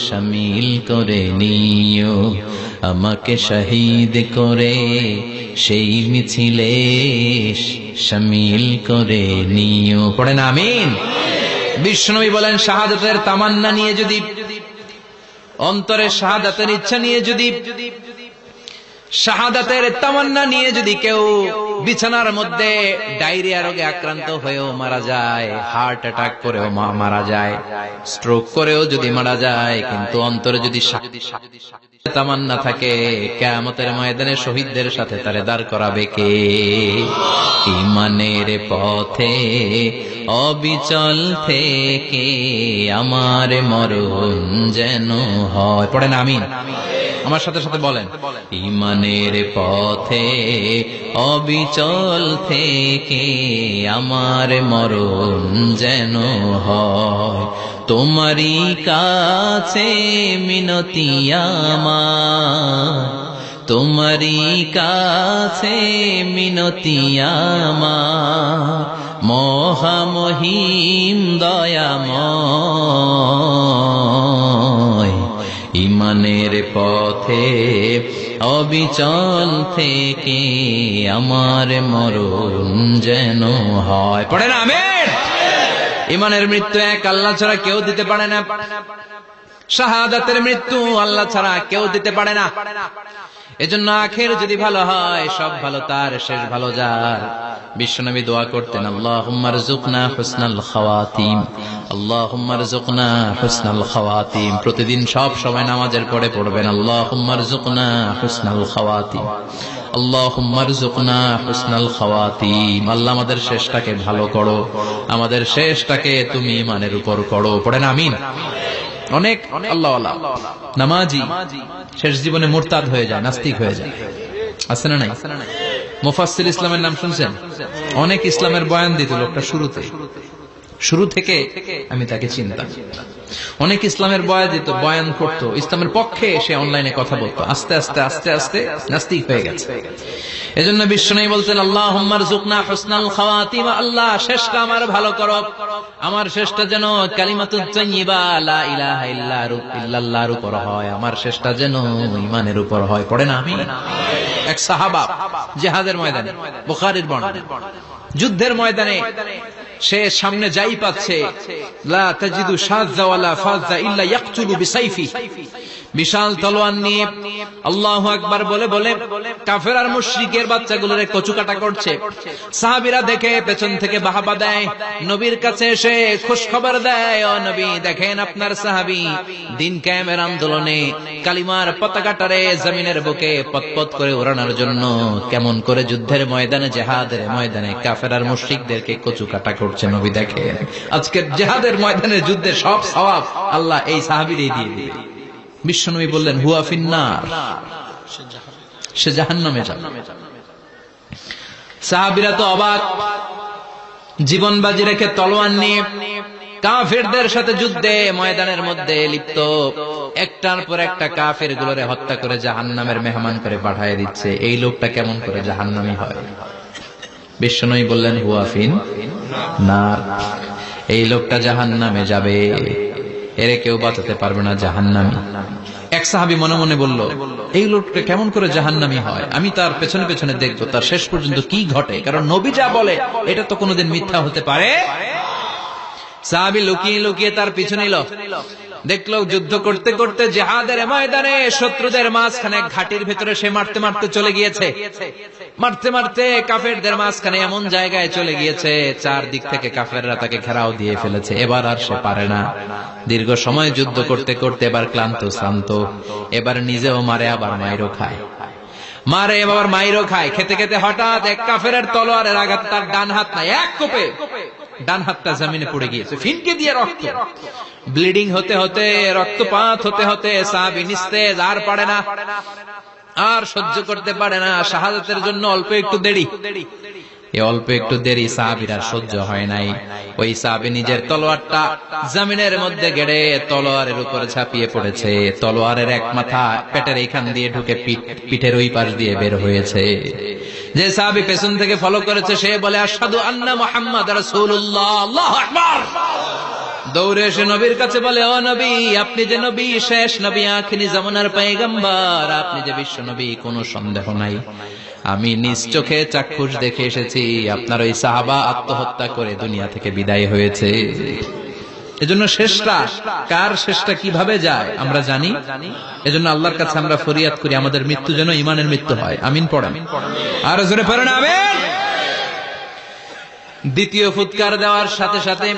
শামিল করে নিও, আমাকে শহীদ করে সেই মিছিলে শামিল করে নিও। পড়ে না আমিন? বিশ্বনবী বলেন, শাহাদাতের তামান্না নিয়ে যদি, অন্তরে শাহাদাতের ইচ্ছা নিয়ে যদি, শাহাদাতের তামান্না নিয়ে যদি কেউ বিছানার মধ্যে ডায়রিয়া রোগে আক্রান্ত হয়েও মারা যায়, হার্ট অ্যাটাক করেও মারা যায়, স্ট্রোক করেও যদি মারা যায়, কিন্তু অন্তরে যদি তামান্না থাকে, কিয়ামতের ময়দানে শহীদদের সাথে তারে দাঁড় করাবে কে? ঈমানের পথে অবিচল থেকে আমার মরণ যেন হয়। পড়েন আমিন? আমার সাথে সাথে বলেন, ঈমানের পথে অবিচল থেকে আমার মরণ যেন হয়। তোমারই কাছে মিনতি আমার, তোমারই কাছে মিনতি আমার, মহামহিম দয়াময়। ঈমানের পথে অবিচল থেকে আমার মরণ যেন হয়। পড়েন আমিন? ইমানের মৃত্যু এক, আল্লাহ ছাড়া কেউ দিতে পারে না। শাহাদাতের মৃত্যু আল্লাহ ছাড়া কেউ দিতে পারে না। এজন্য আখের যদি ভালো হয়, সব ভালো তার, শেষ ভালো যার। বিশ্বনবী দোয়া করতেন, আল্লাহুম্মা রযুকনা হুসনাল খাওয়াতিম, আল্লাহুম্মা রযুকনা হুসনাল খাওয়াতিম। প্রতিদিন সব সময় নামাজের পরে পড়বেন, আল্লাহুম্মা রযুকনা হুসনাল খাওয়াতিম, আল্লাহুম্মা রযুকনা হুসনাল খাওয়াতিম। আল্লাহ আমাদের শেষটাকে ভালো করো, আমাদের শেষটাকে তুমি ঈমানের উপর করো। পড়েন আমিন। অনেক আল্লাহওয়ালা নামাজি শেষ জীবনে মুরতাদ হয়ে যায়, নাস্তিক হয়ে যায়, আছে না নাই? মুফাসসির ইসলামের নাম শুনছেন? অনেক ইসলামের বয়ান দিত লোকটা শুরু থেকে আমি তাকে চিনতাম। অনেক ইসলামের বয়ান করতো, ইসলামের পক্ষে সে অনলাইনে কথা বলতো। আস্তে আস্তে আস্তে আস্তে নাস্তিক হয়ে গেছে। এজন্য বিশ্বনবী বলতেন, আল্লাহুম্মা রযুকনা হুসনাল খাওয়াতিম, আল্লাহ শেষটা আমার ভালো করো, আমার শেষটা যেন কালিমাতুত তাইয়্যিবা লা ইলাহা ইল্লাল্লাহর উপর হয়, আমার শেষটা যেন ঈমানের উপর হয়। পড়েন আমিন। এক সাহাবা জিহাদের ময়দানে, বুখারীর বর্ণনা, যুদ্ধের ময়দানে সে সামনে যাই পাচ্ছে, লা তাজিদু শাযযা ওয়ালা ফাযযা ইল্লা ইয়াকতুলু বিসাইফি, বিশাল তলোয়ার নিয়ে আল্লাহু আকবার বলে বলে কাফের আর মুশরিকের বাচ্চাগুলোরে কচুকাটা করছে। সাহাবীরা দেখে পেছন থেকে বাহাবা দেয়, নবীর কাছে এসে খুশ খবর দেয়, ও নবী দেখেন আপনার সাহাবী দিন কায়েমের আন্দোলনে কালিমার পতাকাটারে জমিনের বুকে পতপত করে ওড়ানোর জন্য কেমন করে যুদ্ধের ময়দানে, জিহাদের ময়দানে কাফের আর মুশরিকদেরকে কচুকাটা করছে। নবী দেখেন আজকের জিহাদের ময়দানে যুদ্ধের সব সওয়াব আল্লাহ এই সাহাবীরই দিয়ে দিবে। বিশ্বনবী বললেন, হুয়া ফিন্নার, সে জাহান্নামে যাবে। সাহাবীরা তো অবাক, জীবন বাজি রেখে তলোয়ার নিয়ে কাফেরদের সাথে যুদ্ধে ময়দানের মধ্যে লিপ্ত, একটার পর একটা কাফের গুলোরে হত্যা করে জাহান্নামের মেহমান করে পাঠিয়ে দিচ্ছে। এই লোকটা কেমন করে জাহান্নামী হয়? বিশ্বনবী বললেন, হুয়া ফিন্নার, এই লোকটা জাহান্নামে যাবে, এরে কেউ বাঁচাতে পারবে না, জাহান্নামী। এক সাহাবী মনে মনে বলল, এই লোকটা কেমন করে জাহান্নামী হয়, আমি তার পেছনে পেছনে দেখবো তার শেষ পর্যন্ত কি ঘটে, কারণ নবী যা বলে এটা তো কোনোদিন মিথ্যা হতে পারে। সাহাবী লুকিয়ে লুকিয়ে তার পিছু নিল, দেখলো যুদ্ধ করতে করতে জিহাদের ময়দানে শত্রুদের মাঝখানে ঘাটির ভেতরে সে মারতে মারতে চলে গিয়েছে, মারতে মারতে কাফেরদের মাঝখানে এমন জায়গায় চলে গিয়েছে চারদিক থেকে কাফেররা তাকে ঘেরাও দিয়ে ফেলেছে। এবার আর সে পারে না, দীর্ঘ সময় যুদ্ধ করতে করতে এবার ক্লান্ত শ্রান্ত, এবার নিজেও মারে আবার মাইরও খায়, মারে এবার মাইরও খায়। খেতে খেতে হঠাৎ এক কাফেরের তলোয়ারের আঘাত তার ডান হাত নাই, এক কোপে ডান হাতটা জমিনে পড়ে গিয়েছে, ফিনকে দিয়ে রক্ত, ব্লিডিং হতে হতে, রক্তপাত হতে হতে সাহাবী নিস্তেজ, আর পারে না, আর সহ্য করতে পারে না। শাহাদাতের জন্য অল্প একটু দেরি, এই অল্প একটু দেরি সাহাবীর আর সহ্য হয় নাই। ওই সাহাবী নিজের তলোয়ারটা জমিনের মধ্যে গেড়ে তলোয়ারের উপরে ঝাঁপিয়ে পড়েছে। তলোয়ারের এক মাথা পেটের এইখান দিয়ে ঢুকে পিঠের ওই পাশ দিয়ে বের হয়েছে। যে সাহাবী পেছন থেকে ফলো করেছে সে বলে, আশহাদু আন্না মুহাম্মাদ রাসূলুল্লাহ, আল্লাহু আকবার। দৌড়ে এসে নবীর কাছে বলে, ও নবী, আপনি যে নবী, শেষ নবী, আখিরি জামানার পয়গম্বর, আপনি যে বিশ্ব নবী, কোনো সন্দেহ নাই, আমি নিজ চোখে চাক্ষুষ দেখে এসেছি আপনার ওই সাহাবা আত্মহত্যা করে দুনিয়া থেকে বিদায় হয়েছে। এজন্য শেষটা কার, শেষটা কিভাবে যায় আমরা জানি। এজন্য আল্লাহর কাছে আমরা ফরিয়াদ করি আমাদের মৃত্যু যেন ঈমানের মৃত্যু হয়। আমিন পড়েন, আর জোরে পড়েন আমিন। দ্বিতীয় ফুৎকার দেওয়ার সাথে সাথে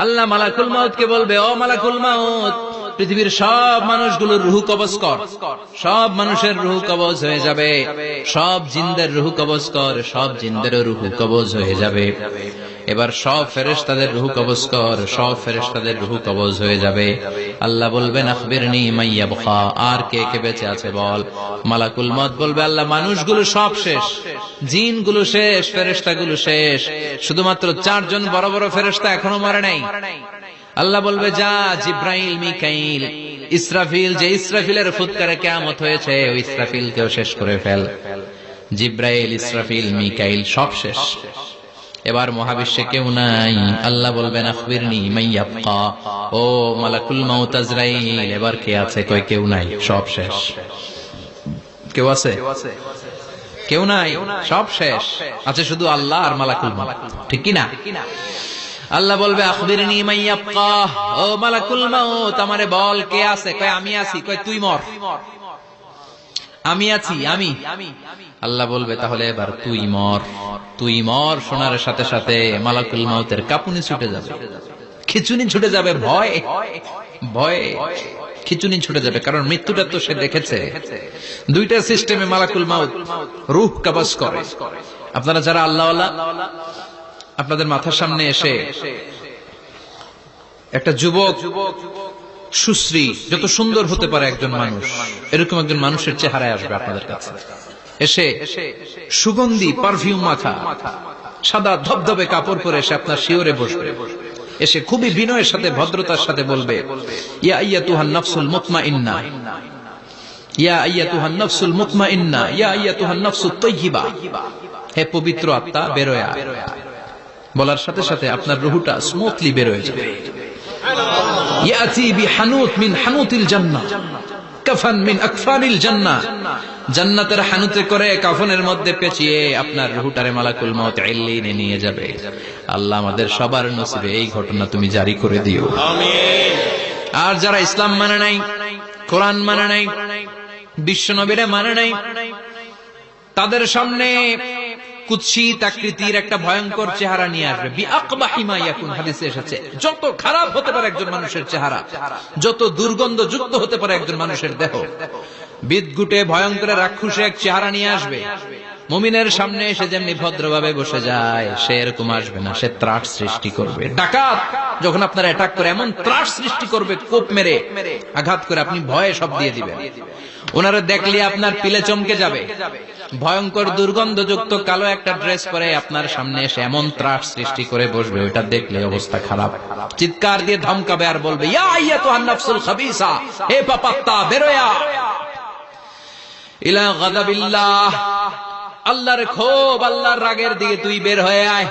আল্লাহ মালাকুল মাউতকে বলবে, ও মালাকুল মাউত, পৃথিবীর সব মানুষগুলোর রূহ কবজ কর, সব মানুষের রূহ কবজ হয়ে যাবে, সব জিনদের রূহ কবজ কর, সব জিনদেরও রূহ কবজ হয়ে যাবে। এবার সব ফেরেশতাদের রূহ কবজ কর, সব ফেরেশতাদের রূহ কবজ হয়ে যাবে। আল্লাহ বলবেন, আখবিরনি মাইয়াবকা, আর কে কে বেঁচে আছে বল। মালাকুল মউত বলবে, আল্লাহ মানুষগুলো সব শেষ, জিনগুলো শেষ, ফেরেশতাগুলো শেষ, শুধুমাত্র 4 জন বড় বড় ফেরেশতা এখনো মরে নাই। আল্লাহ বলবে, যা জিব্রাইল, মিকাইল, ইসরাফিল, যে ইসরাফিলের ফুৎকারে কিয়ামত হয়েছে ওই ইসরাফিলকেও শেষ করে ফেল। জিব্রাইল, ইসরাফিল, মিকাইল সব শেষ। এবার মহাবিশ্বে কেউ নাই। আল্লাহ বলবেন, আখবিরনি মাইয়াবকা, ও মালাকুল মাউত আজরাইল, এবার কে আছে? কই কেউ নাই, সব শেষ। কেউ আছে? কেউ নাই, সব শেষ। আছে শুধু আল্লাহ আর মালাকুল মাউত, ঠিক কি না? আল্লাহ বলবে আখবিরনি মাইয়াবকা, ও মালাকুল মাউত আমারে বল কে আছে? কয় আমি আছি। কয় তুই মর। আমি আছি আমি। আল্লাহ বলবে তাহলে এবার তুই মর। তুই মর শোনার সাথে সাথে মালাকুল মাউতের কাঁপুনি ছুটে যাবে, খিচুনি ছুটে যাবে, ভয় ভয়ে খিচুনি ছুটে যাবে। কারণ মৃত্যুটা তো সে দেখেছে। দুইটা সিস্টেমে মালাকুল মাউত রূহ কবজ করে। আপনারা যারা আল্লাহওয়ালা, আপনাদের মাথার সামনে এসে একটা যুবক সুশ্রী, যত সুন্দর হতে পারে একজন মানুষ, এরকম একজন মানুষের চেহারায় আসবে আপনাদের কাছে। এসে সুগন্ধি পারফিউম মাখা সাদা ধবধবে কাপড় পরে এসে আপনার শিওরে বসবে। এসে খুবই বিনয়ের সাথে ভদ্রতার সাথে বলবে, ইয়া আইয়াতুহান নাফসুল মুতমাইন্না, ইয়া আইয়াতুহান নাফসুল মুতমাইন্না, ইয়া আইয়াতুহান নাফসুত তাইয়্যিবা, হে পবিত্র আত্মা বেরোয়া। বলার সাথে সাথে আপনার রুহটা স্মুথলি বের হয়ে যাবে। ইয়াতি বিহানুত মিন হানুতিল জান্নাহ, কাফান মিন আকফানিল জান্নাহ, জান্নাতের হানুতে করে কাফনের মধ্যে পেঁচিয়ে আপনার রুহটারে মালাকুল মউত ইল্লিনে নিয়ে যাবে। আল্লাহ আমাদের সবার নসিবে এই ঘটনা তুমি জারি করে দিও, আমিন। আর যারা ইসলাম মানে নাই, কোরআন মানে নাই, বিশ্ব নবীরে মানে নাই, তাদের সামনে কুৎসিত আকৃতির একটা ভয়ঙ্কর চেহারা নিয়ে আসবে। বিআকবাহি মা ইয়াকুন, হাদিসে এসেছে যত খারাপ হতে পারে একজন মানুষের চেহারা, যত দুর্গন্ধযুক্ত হতে পারে একজন মানুষের দেহ, বিদঘুটে ভয়ঙ্কর রাক্ষসে এক চেহারা নিয়ে আসবে। মুমিনের সামনে সে যেমনি ভদ্রভাবে বসে যায়, সে এরকম আসবে না। সে ত্রাস সৃষ্টি করবে। ডাকাত যখন আপনার অ্যাটাক করে এমন ত্রাস সৃষ্টি করবে, কোপ মেরে আঘাত করে আপনি ভয়ে সব দিয়ে দিবেন। ওনারা দেখলে আপনার পিলে চমকে যাবে। ভয়ঙ্কর দুর্গন্ধযুক্ত কালো একটা ড্রেস পরে আপনার সামনে এসে এমন ত্রাস সৃষ্টি করে বসবে, ওইটা দেখলে অবস্থা খারাপ। চিৎকার দিয়ে ধমকাবে আর বলবে, ইয়া আইয়াতুহান নাফসুল খাবিসা, হে পাপাত্তা বেরোয়া ইলা গাদাবিল্লাহ, আল্লাহর ক্ষোভ, আল্লাহর রাগের দিকে তুই বের হয়ে আয়।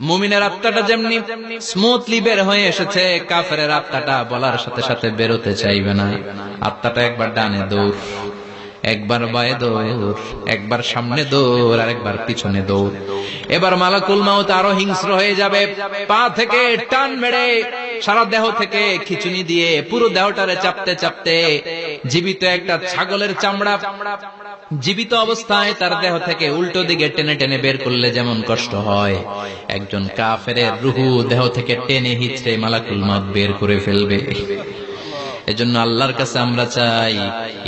মুমিনের আত্মাটা যেমনি স্মুথলি বের হয়ে এসেছে, কাফেরের আত্মাটা বলার সাথে সাথে বেরোতে চাইবে না। আত্মাটা একবার ডানে দৌড়, একবার বায়ে দৌড়, একবার সামনে দৌড়, আর একবার পিছনে দৌড়। এবার মালাকুল মাউত আরো হিংস্র হয়ে যাবে। পা থেকে টান মেরে সারা দেহ থেকে খিচুনি দিয়ে পুরো দেহটারে চাপতে চাপতে জীবিত একটা ছাগলের চামড়া জীবিত অবস্থায় তার দেহ থেকে উল্টো দিকে টেনে টেনে বের করলে যেমন কষ্ট হয়, একজন কাফেরের রুহু দেহ থেকে টেনে হিচড়ে মালাকুল মাউত বের করে ফেলবে। এজন্য আল্লাহর কাছে আমরা চাই,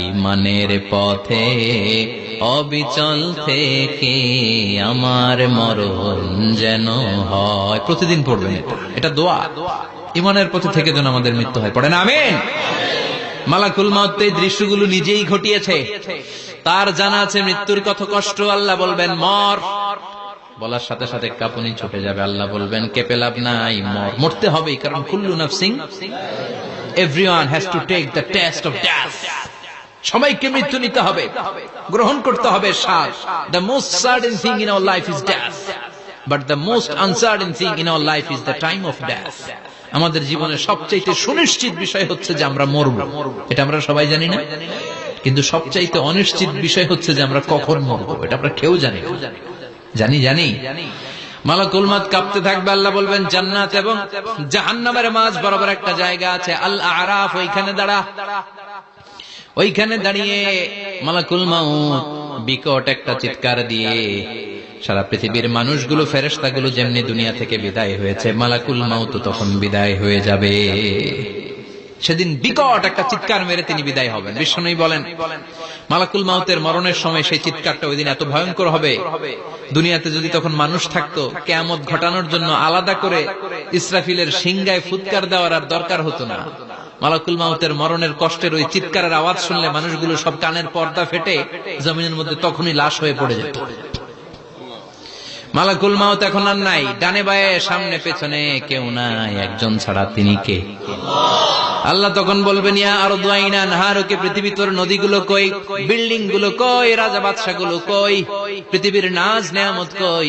ঈমানের পথে অবিচল থেকে আমার মরণ যেন হয়। প্রতিদিন পড়বেন এটা দোয়া, ঈমানের পথে থেকে যেন আমাদের মৃত্যু হয়। পড়েন আমিন। মালাকুল মাউত এই দৃশ্যগুলো নিজেই ঘটিয়েছে, তার জানা আছে মৃত্যুর কত কষ্ট। আল্লাহ বলবেন মর, বলার সাথে সাথে কাঁপুনি ছুটে যাবে। আল্লাহ বলবেন কেঁপে লাভ নাই, মর, মরতে হবেই, কারণ কুল্লু নাফসিন, everyone has to take the test of death. সবাইকে মৃত্যু নিতে হবে, গ্রহণ করতে হবে স্বাদ। The most certain thing in our life is death, but the most uncertain thing in our life is the time of death. আমাদের জীবনের সবচাইতে সুনিশ্চিত বিষয় হচ্ছে যে আমরা মরব, এটা আমরা সবাই জানি না, কিন্তু সবচাইতে অনিশ্চিত বিষয় হচ্ছে যে আমরা কখন মরব, এটা আমরা কেউ জানি না। জানি মালাকুল মাউত কাঁপতে থাকবে। আল্লাহ বলবেন জান্নাত এবং জাহান্নামের মাঝ বরাবর একটা জায়গা আছে, আল আরাফ, ওইখানে দাঁড়া। ওইখানে দাঁড়িয়ে মালাকুল মাউত বিকট একটা চিৎকার দিয়ে সারা পৃথিবীর মানুষগুলো, ফেরেশতাগুলো যেমনি দুনিয়া থেকে বিদায় হয়েছে, মালাকুল মাউত তখন বিদায় হয়ে যাবে। সেদিন বিকট একটা চিৎকার মেরে তিনি বিদায় হবেন। বিশ্বনবী বলেন মালাকুল মাউতের মরণের সময় সেই চিৎকারটা ওই দিন এত ভয়ঙ্কর হবে, দুনিয়াতে যদি তখন মানুষ থাকতো, কিয়ামত ঘটানোর জন্য আলাদা করে ইসরাফিলের সিংগায় ফুৎকার দেওয়ার আর দরকার হতো না। মালাকুল মাউতের মরণের কষ্টের ওই চিৎকারের আওয়াজ শুনলে মানুষগুলো সব কানের পর্দা ফেটে জমিনের মধ্যে তখনই লাশ হয়ে পড়ে যেত। মালাকুল মাউত এখন আর নাই, ডানে বায়ে সামনে পেছনে কেউ নাই, একজন ছাড়া, তিনি কে? আল্লাহ তখন বলবেন ইয়া আরদু আইনা নাহারুকে, পৃথিবী তোর নদীগুলো কই, বিল্ডিং গুলো কই, রাজা বাদশা গুলো কই, পৃথিবীর নাজ নেয়ামত কই,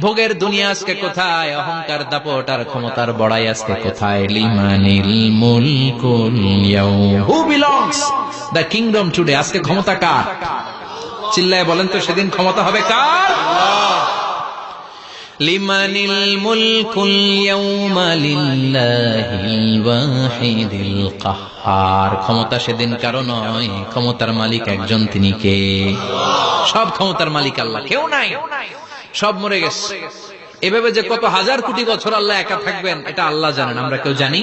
ভোগের দুনিয়া আজকে কোথায়, অহংকার দাপট আর ক্ষমতার বড়াই আজকে কোথায়? লিমানিল মুলকুল ইয়াউম, who belongs the kingdom today, আজকে ক্ষমতা কার? চিল্লায় বলেন তো সেদিন ক্ষমতা হবে কার? লিমানিল মুলকুল ইয়াউমা লিল্লাহিল ওয়াহিদিল কাহ্হার। ক্ষমতা সেদিন কারো নয়, ক্ষমতার মালিক একজন, তিনি কে? সব ক্ষমতার মালিক আল্লাহ, কেউ নাই, সব মরে গেছে। এভাবে যে কত হাজার কোটি বছর আল্লাহ একা থাকবেন এটা আল্লাহ জানেন, আমরা কেউ জানি?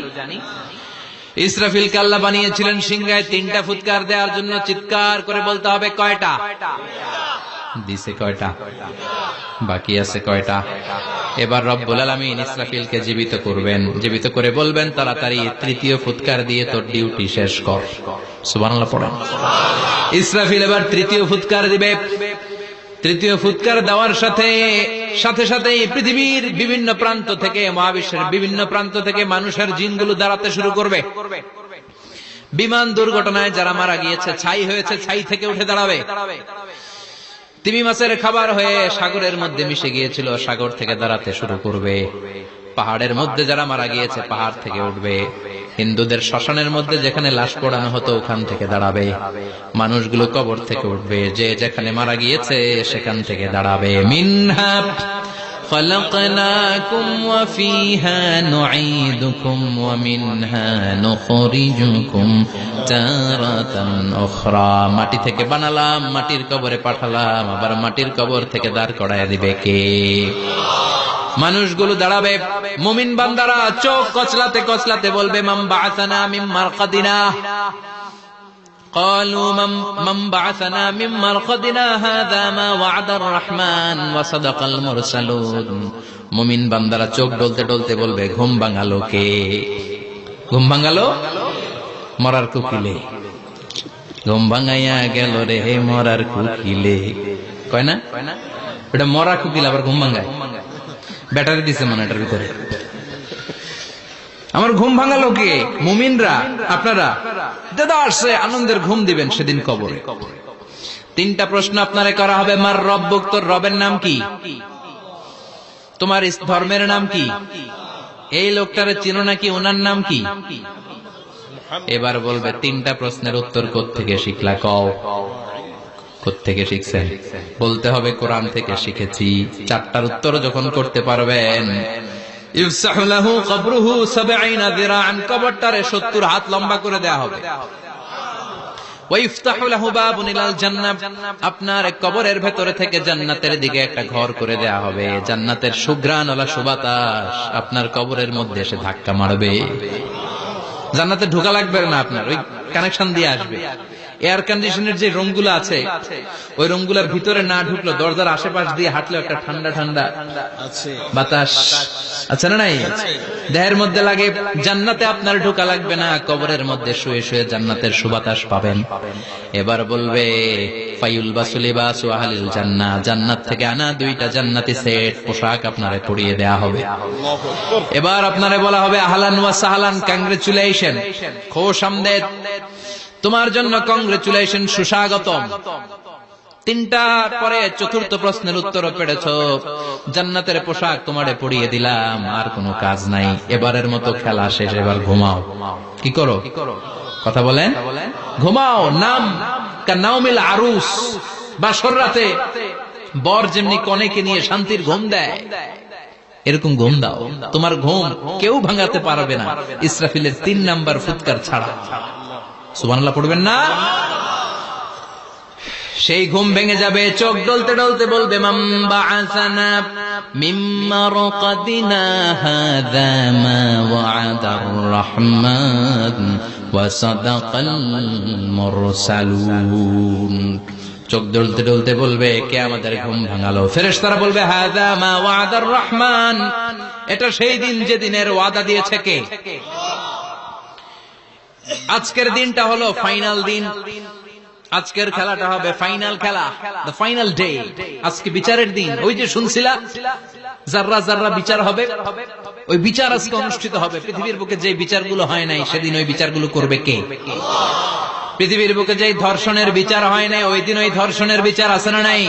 ইসরাফিলকে আল্লাহ বানিয়েছিলেন সিংহায় 3টা ফুৎকার দেওয়ার জন্য। চিৎকার করে বলতে হবে কয়টা? দিছে কয়টা? বাকি আছে কয়টা? এবার রব্বুল আলামিন ইসরাফিলকে জীবিত করবেন, জীবিত করে বলবেন তাড়াতাড়ি 3য় ফুৎকার দিয়ে তোর ডিউটি শেষ কর। সুবহানাল্লাহ পড়েন। ইসরাফিল এবার 3য় ফুৎকার দিবে। 3য় ফুৎকার দেওয়ার সাথে সাথে পৃথিবীর বিভিন্ন প্রান্ত থেকে, মহাবিশ্বের বিভিন্ন প্রান্ত থেকে মানুষের জিনগুলো দাঁড়াতে শুরু করবে। বিমান দুর্ঘটনায় যারা মারা গিয়েছে, ছাই হয়েছে, ছাই থেকে উঠে দাঁড়াবে। তিমি মাছের খাবার হয়ে সাগরের মধ্যে মিশে গিয়েছিল, সাগর থেকে দাঁড়াতে শুরু করবে। পাহাড়ের মধ্যে যারা মারা গিয়েছে, পাহাড় থেকে উঠবে। হিন্দুদের শ্মশানের মধ্যে যেখানে লাশ পোড়ানো হতো, ওখান থেকে দাঁড়াবে। মানুষগুলো কবর থেকে উঠবে, যে যেখানে মারা গিয়েছে সেখান থেকে দাঁড়াবে। মিনহা خلقناكم وفيها نعيدكم ومنها نخرجكم تارة أخرى। মাটি থেকে বানালাম, মাটির কবরে পাঠালাম, আবার মাটির কবর থেকে দাঁড় করায় দিবে কে? মানুষগুলো দাঁড়াবে। মুমিন বান্দারা চোখ কচলাতে কচলাতে বলবে মান বাআসানা মিন মারকাদিনা। قالوا من بعثنا من مرقدنا هذا ما وعد الرحمن وصدق المرسلون। মুমিন বান্দারা চোখ ডলতে ডলতে বলবে ঘুম ভাঙালো কে? ঘুম ভাঙালো মরার কুকিলে। ঘুম ভাঙাইয়া গেল রে মরার কুকিলে, কয় না? এটা মরা কুকিল আবার ঘুম ভাঙায়। ব্যাটারি দিছে মনে এটার ভিতরে। আমার ঘুম ভাঙালো কে? মুমিনরা, আপনারা। দাদা আসছে, আনন্দের ঘুম দিবেন সেদিন কবরে। 3টা প্রশ্ন আপনারে করা হবে। মার রব্বুক, তোর রবের নাম কি? তোমার ধর্মের নাম কি? এই লোকটারে চিনো নাকি? ওনার নাম কি? এবার বলবে 3টা প্রশ্নের উত্তর কোত্থেকে শিখলা? কও কোত্থেকে শিখছেন? বলতে হবে কোরআন থেকে শিখেছি। 4টার উত্তর যখন করতে পারবেন, ইফসাহু লাহু কবরুহু 70 যিরাআন, কবরটারে 70 হাত লম্বা করে দেয়া হবে। ওয়া ইফতাহু লাহু বাবুন ইলাল জান্নাহ, আপনার কবরের ভেতরে থেকে জান্নাতের দিকে একটা ঘর করে দেয়া হবে। জান্নাতের সুঘ্রাণওয়ালা সুবাতাস আপনার কবরের মধ্যে এসে ধাক্কা মারবে। জান্নাতে ঢোকা লাগবে না, আপনার ওই কানেকশন দিয়ে আসবে। এয়ার কন্ডিশনের যে রুমগুলো আছে, ওই রুমগুলোর ভিতরে না ঢুকলো, দরজার আশেপাশ দিয়ে হাঁটলে একটা ঠান্ডা ঠান্ডা বাতাস আছে না নাই? দেহের মধ্যে লাগে। জান্নাতে আপনার ঢোকা লাগবে না, কবরের মধ্যে শুয়ে শুয়ে জান্নাতের সুবাতাস পাবেন। এবার বলবে ফায়ুলবাসু লিবাসু আহলিল জান্নাহ, জান্নাত থেকে আনা 2টা জান্নাতি সেট পোশাক আপনারে পরিয়ে দেয়া হবে। এবার আপনারে বলা হবে আহলান ওয়া সাহলান, কংগ্রেচুলেশন, খোশামদেদ, তোমার জন্য কংগ্রেচুলেশন, সুস্বাগতম। 3টার পরে 4র্থ প্রশ্নের উত্তরও পেরেছো। জান্নাতের পোশাক তোমারে পরিয়ে দিলাম, আর কোনো কাজ নাই। এবারের মতো খেলা শেষ, এবার ঘুমাও। কি করো? কথা বলেন, ঘুমাও। নাম কানাউমিল আরুস, বাসর রাতে বর যেমনি কনেকে নিয়ে শান্তির ঘুম দেয়, এরকম ঘুম দাও। তোমার ঘুম কেউ ভাঙাতে পারবে না, ইসরাফিলের 3 নাম্বার ফুৎকার ছাড়া। সুবহানাল্লাহ পড়বেন না? সেই ঘুম ভেঙে যাবে। চোখ ডলতে ডলতে বলবে মান বাআসানা মিন মারকাদিনা হাযা মা ওয়া'দার রাহমান ওয়া সাদাকাল মুরসালুন। চোখ ডলতে ডলতে বলবে কে আমাদের ঘুম ভাঙালো? ফেরেশতারা বলবে হাযা মা ওয়া'দার রাহমান, এটা সেই দিন যেদিনের ওয়াদা দিয়েছে কে? আজকের দিনটা হলো ফাইনাল দিন। আজকের খেলাটা হবে ফাইনাল খেলা, দ্য ফাইনাল ডে। আজকে বিচারের দিন। ওই যে শুনছিলা যাররা যাররা বিচার হবে, ওই বিচার আজকে অনুষ্ঠিত হবে। পৃথিবীর বুকে যে বিচারগুলো হয় নাই, সেদিন ওই বিচারগুলো করবে কে? পৃথিবীর বুকে যে ধর্ষণের বিচার হয় নাই, ওই দিন ওই ধর্ষণের বিচার আছে না নাই?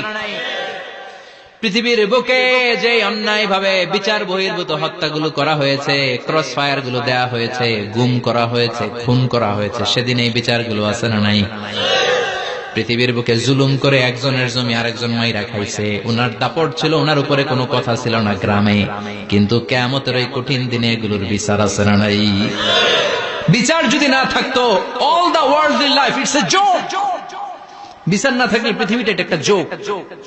পৃথিবীর বুকে যে অন্যায় ভাবে বিচার বহির্ভূত হত্যাগুলো করা হয়েছে, ক্রস ফায়ার গুলো দেয়া হয়েছে, গুম করা হয়েছে, খুন করা হয়েছে, সেদিন এই বিচারগুলো আছে না নাই? পৃথিবীর বুকে জুলুম করে একজনের জমি আরেকজন মাইরা খাইছে, ওনার দাপট ছিল, ওনার উপরে কোনো কথা ছিল না গ্রামে, কিন্তু কিয়ামতের ওই কঠিন দিনে এগুলোর বিচার আছে না নাই? বিচার যদি না থাকতো, all the worldly life it's a joke. বিচার না থাকলে পৃথিবীটা এটা একটা জোক,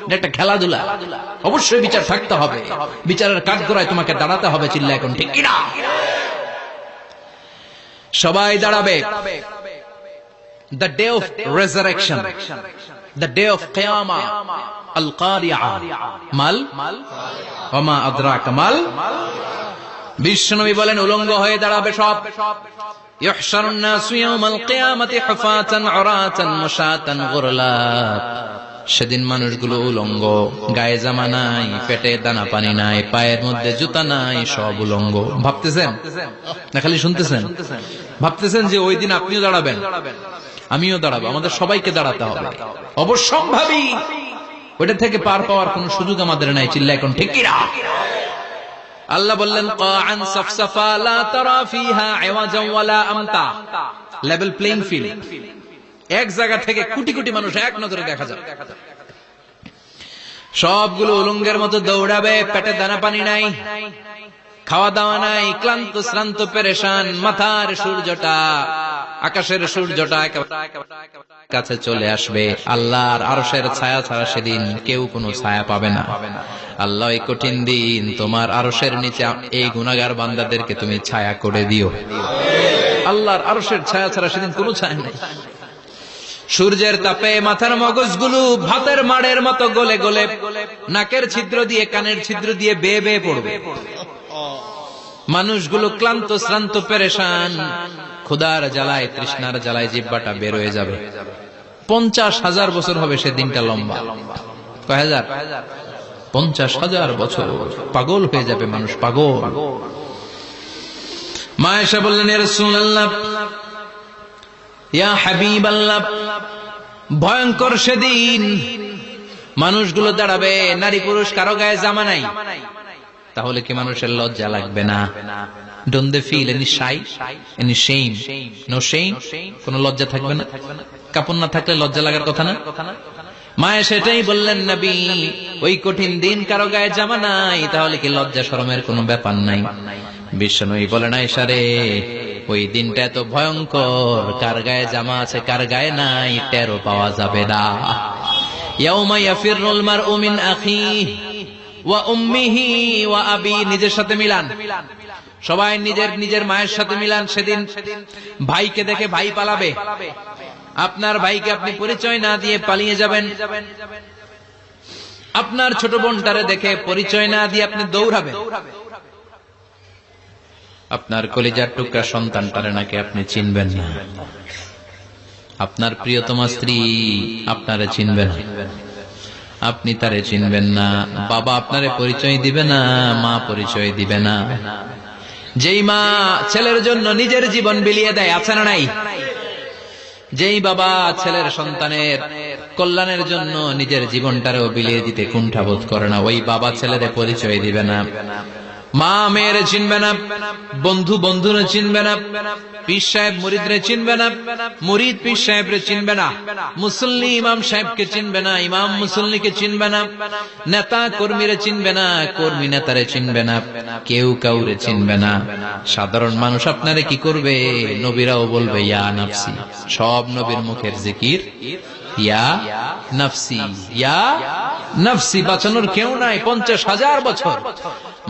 এটা একটা খেলাধুলা। অবশ্যই বিচার থাকতে হবে, বিচারের কাঠগড়ায় তোমাকে দাঁড়াতে হবে। চিল্লা এখন ঠিক কিনা? সবাই দাঁড়াবে। The day of resurrection, the day of qiyamah, al-qari'ah, mal wama adraka mal। বিশ্বনবী বলেন উলঙ্গ হয়ে দাঁড়াবে সব। ইহশারুন নাসু ইয়াওমাল কিয়ামাতি হুফাতান উরাতান মুশাতান গুরলা। সেদিন মানুষগুলো উলঙ্গ, গায়ে জামা নাই, পেটে দানা পানি নাই, পায়ের মধ্যে জুতা নাই, সব উলঙ্গ। ভাবতেছেন না খালি শুনতেছেন? ভাবতেছেন যে ওই দিন আপনিও দাঁড়াবেন, আমিও দাঁড়াবো, আমাদের সবাইকে দাঁড়াতে হবে। অবশ্যম্ভাবী, ওইটা থেকে পার পাওয়ার কোন সুযোগ আমাদের নাই। চিল্লা এখন ঠিক কিনা? আল্লাহ বললেন কাআন সাফসাফা লা তারা ফিহা ইওয়াজান ওয়ালা আমতা। লেভেল প্লেইং ফিল্ড, এক জায়গা থেকে কোটি কোটি মানুষ এক নজরে দেখা যাবে। সবগুলো উলঙ্গের মতো দৌড়াবে, পেটে দানা পানি নাই, খাওয়া দাওয়া নাই, ক্লান্ত শ্রান্ত পেরেশান, মাথার সূর্যটা, আকাশের সূর্যটা কাছে চলে আসবে। আল্লাহর আরশের ছায়া ছাড়া সেদিন কেউ কোনো ছায়া পাবে না। আল্লাহ এই কঠিন দিন তোমার আরশের নিচে এই গুনাহগার বান্দাদেরকে তুমি ছায়া করে দিও। আল্লাহর আরশের ছায়া ছাড়া সেদিন কোনো ছায়া নেই। সূর্যের তাপে মাথার মগজগুলো ভাতের মাড়ের মতো গলে গলে নাকের ছিদ্র দিয়ে কানের ছিদ্র দিয়ে বেয়ে বেয়ে পড়বে। মানুষগুলো ক্লান্ত শ্রান্ত পেরেশান, ক্ষুধার জ্বালায় তৃষ্ণার জ্বালায় জিহ্বাটা বের হয়ে যাবে। 50,000 বছর হবে সেদিনটা লম্বা। কয় হাজার? 50,000 বছর। পাগল হয়ে যাবে মানুষ, পাগল। মা আয়েশা বললেন ইয়া রাসূলুল্লাহ, ইয়া হাবিবাল্লাহ, ভয়ঙ্কর সেদিন মানুষগুলো দাঁড়াবে, নারী পুরুষ কারো গায়ে জামা নাই। তাহলে কি মানুষের লজ্জা লাগবে না? Don't they feel any shy, any shame? No shame? কোন লজ্জা থাকবে না? কাপড় না থাকলে লজ্জা লাগার কথা না? মায়ে সেটাই বললেন নবী, ওই কঠিন দিন কারো গায়ে জামা নাই, তাহলে কি লজ্জা শরমের কোনো ব্যাপার নাই? বিশ্বনবী বলেন আয়েশা রে, ওই দিনটা এত ভয়ঙ্কর, কার গায়ে জামা আছে কার গায়ে নাই টেরও পাওয়া যাবে না। ইয়াউমা ইয়াফিরুল মারউ মিন আখিহি ওয়া উম্মিহি ওয়া আবি। নিজের সাথে মিলান, সবাই নিজের নিজের মায়ের সাথে মিলান। সেদিন ভাইকে দেখে ভাই পালাবে, আপনার ভাইকে আপনি পরিচয় না দিয়ে পালিয়ে যাবেন। আপনার ছোট বোনটারে দেখে পরিচয় না দিয়ে আপনি দৌড়াবেন। আপনার কলিজার টুকরা সন্তানটারে নাকি আপনি চিনবেন না। আপনার প্রিয়তমা স্ত্রী আপনারে চিনবে না, আপনি তারে চিনবেন না। বাবা আপনারে পরিচয় দিবে না, মা পরিচয় দিবে না। যেই মা ছেলের জন্য নিজের জীবন বিলিয়ে দেয়, আছে না নাই? যেই বাবা ছেলের সন্তানের কল্যাণের জন্য নিজের জীবনটারেও বিলিয়ে দিতে কুণ্ঠাবোধ করে না, ওই বাবা ছেলেরে পরিচয় দিবে না। মা মেয়েরে চিনবে না, বন্ধু বন্ধুরে চিনবে না, পীর সাহেব মুরিদরে চিনবে না, মুরিদ পীর সাহেবরে চিনবে না, মুসল্লি ইমাম সাহেবকে চিনবে না, ইমাম মুসল্লিকে চিনবে না, নেতা কর্মীরে চিনবে না, কর্মী নেতারে চিনবে না, কেউ কাউরে চিনবে না। সাধারণ মানুষ আপনারে কি করবে? নবীরাও বলবে ইয়া নাফসি। সব নবীর মুখের জিকির ইয়া নাফসি, ইয়া নাফসি। বাঁচানোর কেউ নাই। 50,000 বছর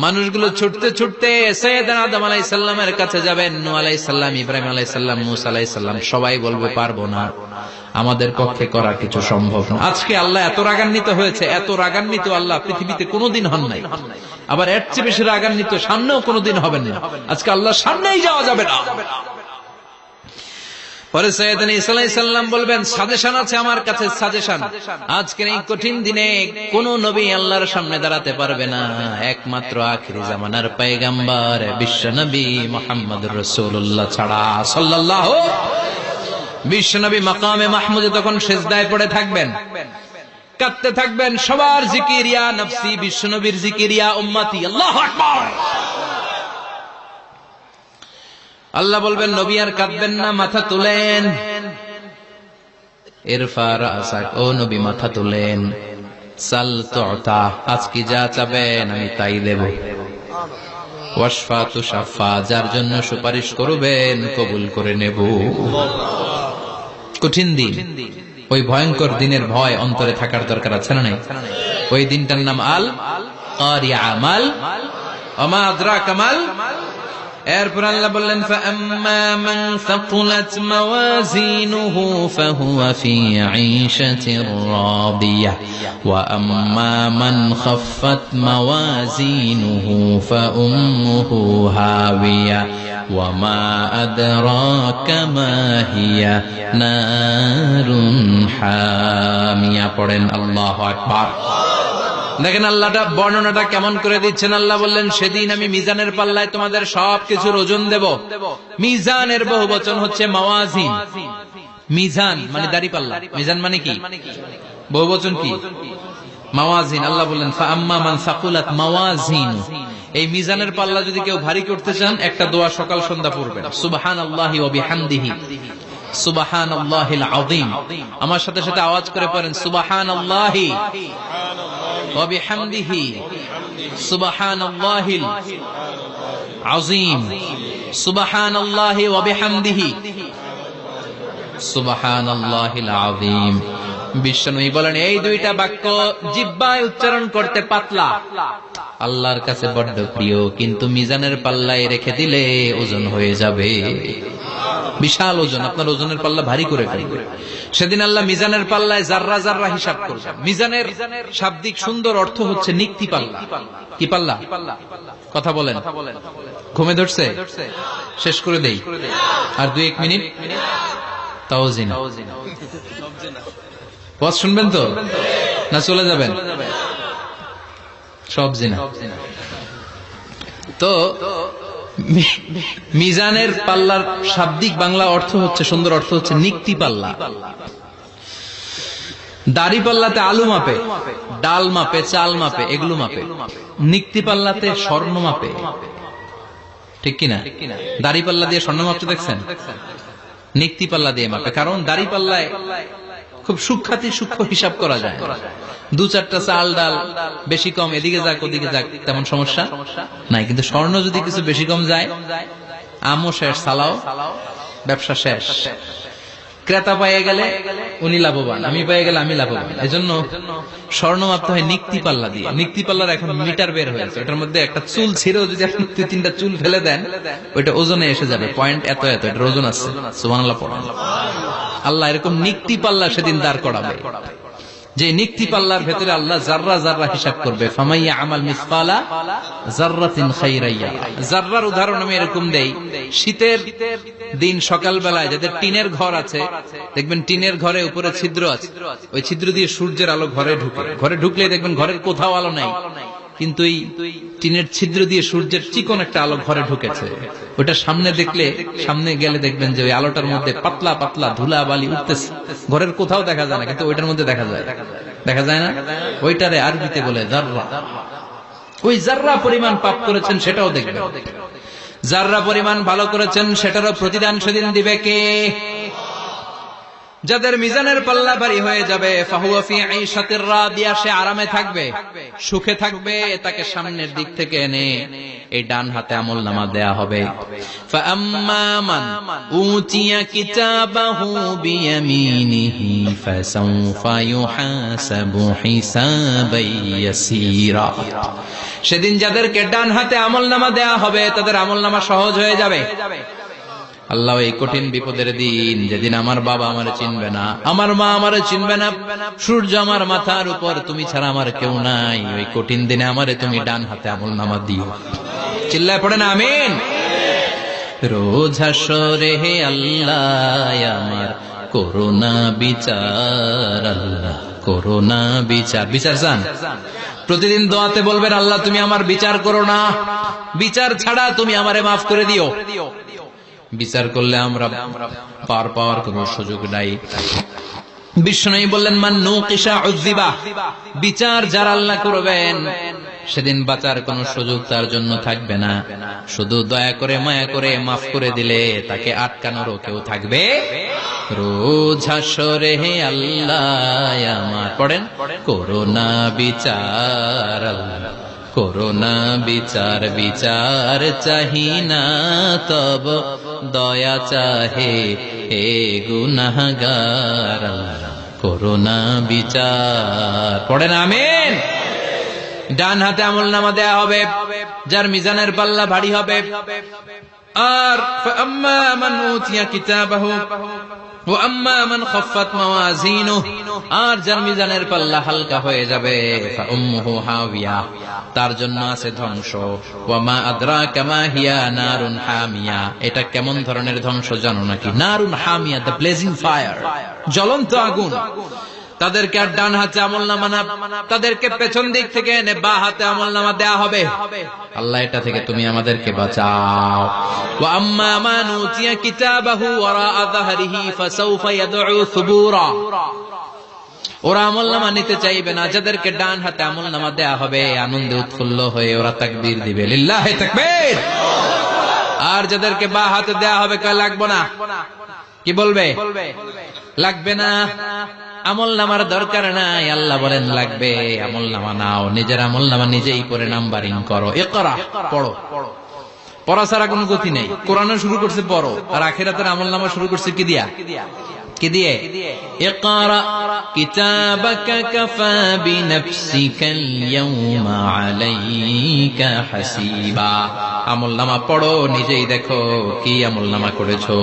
মানুষগুলো ছুটতে ছুটতে সৈয়দনা আদম আলাইহিস সালামের কাছে যাবেন। নূহ আলাইহিস সালাম, ইব্রাহিম আলাইহিস সালাম, মূসা আলাইহিস সালাম, সবাই বলবে পারবো না, আমাদের পক্ষে করা কিছু সম্ভব না। আজকে আল্লাহ এত রাগান্বিত হয়েছে, এত রাগান্বিত আল্লাহ পৃথিবীতে কোনোদিন হন নাই। আবার এর চেয়ে বেশি রাগান্বিত সামনেও কোনোদিন হবেন না। আজকে আল্লাহর সামনেই যাওয়া যাবে না। পরে সৈয়দনা ঈসা আলাইহিস সালাম বলবেন সাজেশন আছে আমার কাছে, সাজেশন। আজকের এই কঠিন দিনে কোন নবী আল্লাহর সামনে দাঁড়াতে পারবে না, একমাত্র আখিরি জামানার পয়গম্বর বিশ্ব নবী মুহাম্মদুর রাসূলুল্লাহ ছাড়া সাল্লাল্লাহু। বিশ্ব নবী মাকামে মাহমুদে তখন সিজদায় পড়ে থাকবেন, কাঁদতে থাকবেন। সবার জিকির ইয়া নফসি, বিশ্ব নবীর জিকির ইয়া উম্মতি। আল্লাহু আকবার। আল্লাহ বলবেন নবী আর কাঁদবেন না, মাথা তুলেন। ইরফা রাসাক, ও নবী মাথা তোলেন, সাল তুতা, আজকে যা চাবেন আমি তাই দেব। ওয়াশফা তুশাফা, যার জন্য সুপারিশ করবেন কবুল করে নেব। কঠিন দিন, ওই ভয়ঙ্কর দিনের ভয় অন্তরে থাকার দরকার আছে না নাই? ওই দিনটার নাম আল কারিয়া, মাল ওমা আদরাকা মাল। এরপর আল্লাহ বললেন ফাআম্মা মান সাকুলাত মাওয়াজিনুহু ফাহুয়া ফি ঈশাতির রাদিয়াহ ওয়া আম্মা মান খাফফাত মাওয়াজিনুহু ফাউম্মুহু হাওিয়া ওয়া মা আদরাকা মা হিয়া নারুন হামিয়া। পড়েন আল্লাহু আকবার। দেখেন আল্লাহটা বর্ণনাটা কেমন করে দিচ্ছেন। আল্লাহ বললেন সেদিন আমি মিজানের পাল্লায় তোমাদের সবকিছুর ওজন দেব। মিজানের বহুবচন হচ্ছে মাওয়াজিন। মিজান মানে দাড়ি পাল্লা, মিজান মানে কি? বহুবচন কি? মাওয়াজিন। আল্লাহ বললেন ফাআম্মা মান সাকুলাত মাওয়াজিন, এই মিজানের পাল্লা যদি কেউ ভারী করতে চান একটা দোয়া সকাল সন্ধ্যা পড়বেন, সুবহানাল্লাহি ওয়া বিহামদিহি সুবহানাল্লাহিল আযীম। আমার সাথে সাথে আওয়াজ করে পড়েন সুবহানাল্লাহি ওয়া বিহামদিহি সুবহানাল্লাহিল আযীম, সুবহানাল্লাহি ওয়া বিহামদিহি সুবহানাল্লাহিল আযীম। বিশ্বনবী বলেন এই দুইটা বাক্য জিহ্বায় উচ্চারণ করতে পাতলা, আল্লাহর কাছে বড্ড প্রিয়, কিন্তু মিজানের পাল্লায় রেখে দিলে ওজন হয়ে যাবে, বিশাল ওজন। আপনার ওজনের পাল্লা ভারী করে ফেলবে। সেদিন আল্লাহ মিজানের পাল্লায় জাররা জাররা হিসাব করবে। মিজানের শাব্দিক সুন্দর অর্থ হচ্ছে নিক্তি পাল্লা। কি পাল্লা? কথা বলেন, ঘুমে ধরছে? শেষ করে দেই, আর 2-1 মিনিট। তাও জিনা ওয়াজ শুনবেন তো না চলে যাবেন? সব জিনা। তো মিজানের পাল্লার শাব্দিক বাংলা অর্থ হচ্ছে, সুন্দর অর্থ হচ্ছে নিক্তি পাল্লা। দাড়ি পাল্লাতে আলু মাপে, ডাল মাপে, চাল মাপে, এগুলো মাপে। নিক্তি পাল্লাতে স্বর্ণ মাপে, ঠিক কিনা? দাড়ি পাল্লা দিয়ে স্বর্ণ মাপতে দেখছেন? নিক্তি পাল্লা দিয়ে মাপে। কারণ দাড়ি পাল্লায় খুব সূক্ষ্মাতি সূক্ষ্ম হিসাব করা যায়। 2-4টা চাল ডাল বেশি কম এদিকে যাক ওদিকে যাক তেমন সমস্যা নাই, কিন্তু স্বর্ণ যদি কিছু বেশি কম যায়, আমও শেষ, সালাও ব্যবসা শেষ। ক্রেতা পেয়ে গেলে উনি লাভবান, আমি পেয়ে গেলে আমি লাভবান। এজন্য স্বর্ণ মাপতে হয় নিক্তি পাল্লা দিয়ে। নিক্তি পাল্লার এখন মিটার বের হয়েছে, ওটার মধ্যে একটা চুল ছিঁড়েও যদি আপনি 2-3টা চুল ফেলে দেন ওইটা ওজনে এসে যাবে, পয়েন্ট এত এত, এটার ওজন আছে। সুবহানাল্লাহ পড়েন। আল্লাহ এরকম নিক্তি পাল্লা সেদিন দাঁড় করাবে, যে নিক্তি পাল্লার ভেতরে আল্লাহ জাররা জাররা হিসাব করবে। ফামাইয়া আমাল মিসকালা জাররাতিন খাইরান ইয়ারা। জাররার উদাহরণ আমি এরকম দেই, শীতের দিন সকাল বেলায় যাদের টিনের ঘর আছে, দেখবেন টিনের ঘরে উপরে ছিদ্র আছে, ওই ছিদ্র দিয়ে সূর্যের আলো ঘরে ঢুকে। ঘরে ঢুকলে দেখবেন ঘরের কোথাও আলো নাই, কিন্তু এই টিনের ছিদ্র দিয়ে সূর্যের চিকন একটা আলো ঘরে ঢুকেছে। ওটা সামনে দেখলে, সামনে গেলে দেখবেন যে ওই আলোটার মধ্যে পাতলা পাতলা ধুলা বালি উঠতেছে, ঘরের কোথাও দেখা যায় না, কিন্তু ওইটার মধ্যে দেখা যায়। দেখা যায় না? ওইটারে আরবিতে বলে জাররা। ওই জাররা পরিমাণ পাপ করেছেন সেটাও দেখবেন, জাররা পরিমাণ ভালো করেছেন সেটারও প্রতিদান সেদিন দিবে কে? যাদের মিজানের পাল্লা ভারী হয়ে যাবে, ফাহুয়া ফি ঈশাতির রাদিয়া, সে আরামে থাকবে, সুখে থাকবে। তাকে সামনের দিক থেকে এনে এই ডান হাতে আমলনামা দেয়া হবে। ফাআম্মা মান উতিয়া কিতাবাহু বিয়ামিনিহি ফাসাউফা ইউহাসাবু হিসাবান ইয়াসীরা। সেদিন যাদেরকে ডান হাতে আমলনামা দেয়া হবে তাদের আমলনামা সহজ হয়ে যাবে। আল্লাহ এই কঠিন বিপদের দিন, যেদিন আমার বাবা আমারে চিনবে না, আমার মা আমারে চিনবে না, সূর্য আমার মাথার উপর, তুমি ছাড়া আমার কেউ নাই, ওই কঠিন দিনে আমারে তুমি ডান হাতে আমলনামা দিও। চিল্লায় পড়েন আমিন। রোজ হাসরে হে আল্লাহ আমার করোনা বিচার, আল্লাহ করোনা বিচার। বিচার চান? প্রতিদিন দোয়াতে বলবেন আল্লাহ তুমি আমার বিচার করো না, বিচার ছাড়া তুমি আমারে মাফ করে দিও। বিচার করলে আমরা পার পাওয়ার কোন সুযোগ নাই। বিশ্বনবী বললেন মান নুকিশা উযিবা, বিচার যারা আল্লাহ করবেন সেদিন বাঁচার কোনো সুযোগ তার জন্য থাকবে না। শুধু দয়া করে মায়া করে মাফ করে দিলে তাকে আটকানোরও কেউ থাকবে। রোজ হাসরে হে আল্লাহ আমার, পড়েন, করোনা বিচার আল্লাহ, করোনা বিচার, বিচার চাহি না তব দয়া চাহে হে গুনাহগার আল্লাহ, করোনা বিচার। পড়েন আমিন। ডান হাতে আমলনামা দেয়া হবে যার মিজানের পাল্লা ভারী হবে। আর ফাআম্মা মান উতিয়া কিতাবাহু ওয়া আম্মা মান খাফফাত মাওয়াজিনুহু, আর যার মিজানের পাল্লা হালকা হয়ে যাবে, ফাউম্মুহু হাওিয়া, তার জন্য আছে ধ্বংস। ওয়া মা আদরাকা মা হিয়া নারুন হামিয়া, এটা কেমন ধরনের ধ্বংস জানো নাকি? নারুন হামিয়া, দ্য ব্লেজিং ফায়ার, জ্বলন্ত আগুন। তাদেরকে আর ডান হাতে আমলনামা না, তাদেরকে পেছন দিক থেকে এনে বা হাতে আমলনামা দেয়া হবে। আল্লাহ এটা থেকে তুমি আমাদেরকে বাঁচাও। ওয়া আম্মা মান উতিয়া কিতাবাহু ওয়ারা যাহরিহি ফাসাউফা ইয়াদউ সুবুরা, ওরা আমলনামা নিতে চাইবে না। যাদেরকে ডান হাতে আমলনামা দেয়া হবে আনন্দে উৎফুল্ল হয়ে ওরা তাকবীর দিবে, লিল্লাহি তাকবীর। আর যাদেরকে বা হাতে দেয়া হবে কয় লাগবে না, কি বলবে? লাগবে না, আমলনামার দরকার নাই। আল্লাহ বলেন লাগবে, আমলনামা নাও, নিজের আমলনামা নিজেই পড়ে নাম্বারিং করো। ইকরা, পড়ো। পড়া ছাড়া কোনো গতি নেই। কোরআনও শুরু করছে পড়ো, আর আখিরাতের আমলনামা শুরু করছে কি দিয়া? কি দিয়ে? ইকরা কিতাবাকা কাফা বিনাফসিকাল ইয়াউমা আলাইকা হাসিবা, আমলনামা পড়ো, নিজেই দেখো কি আমলনামা করেছো।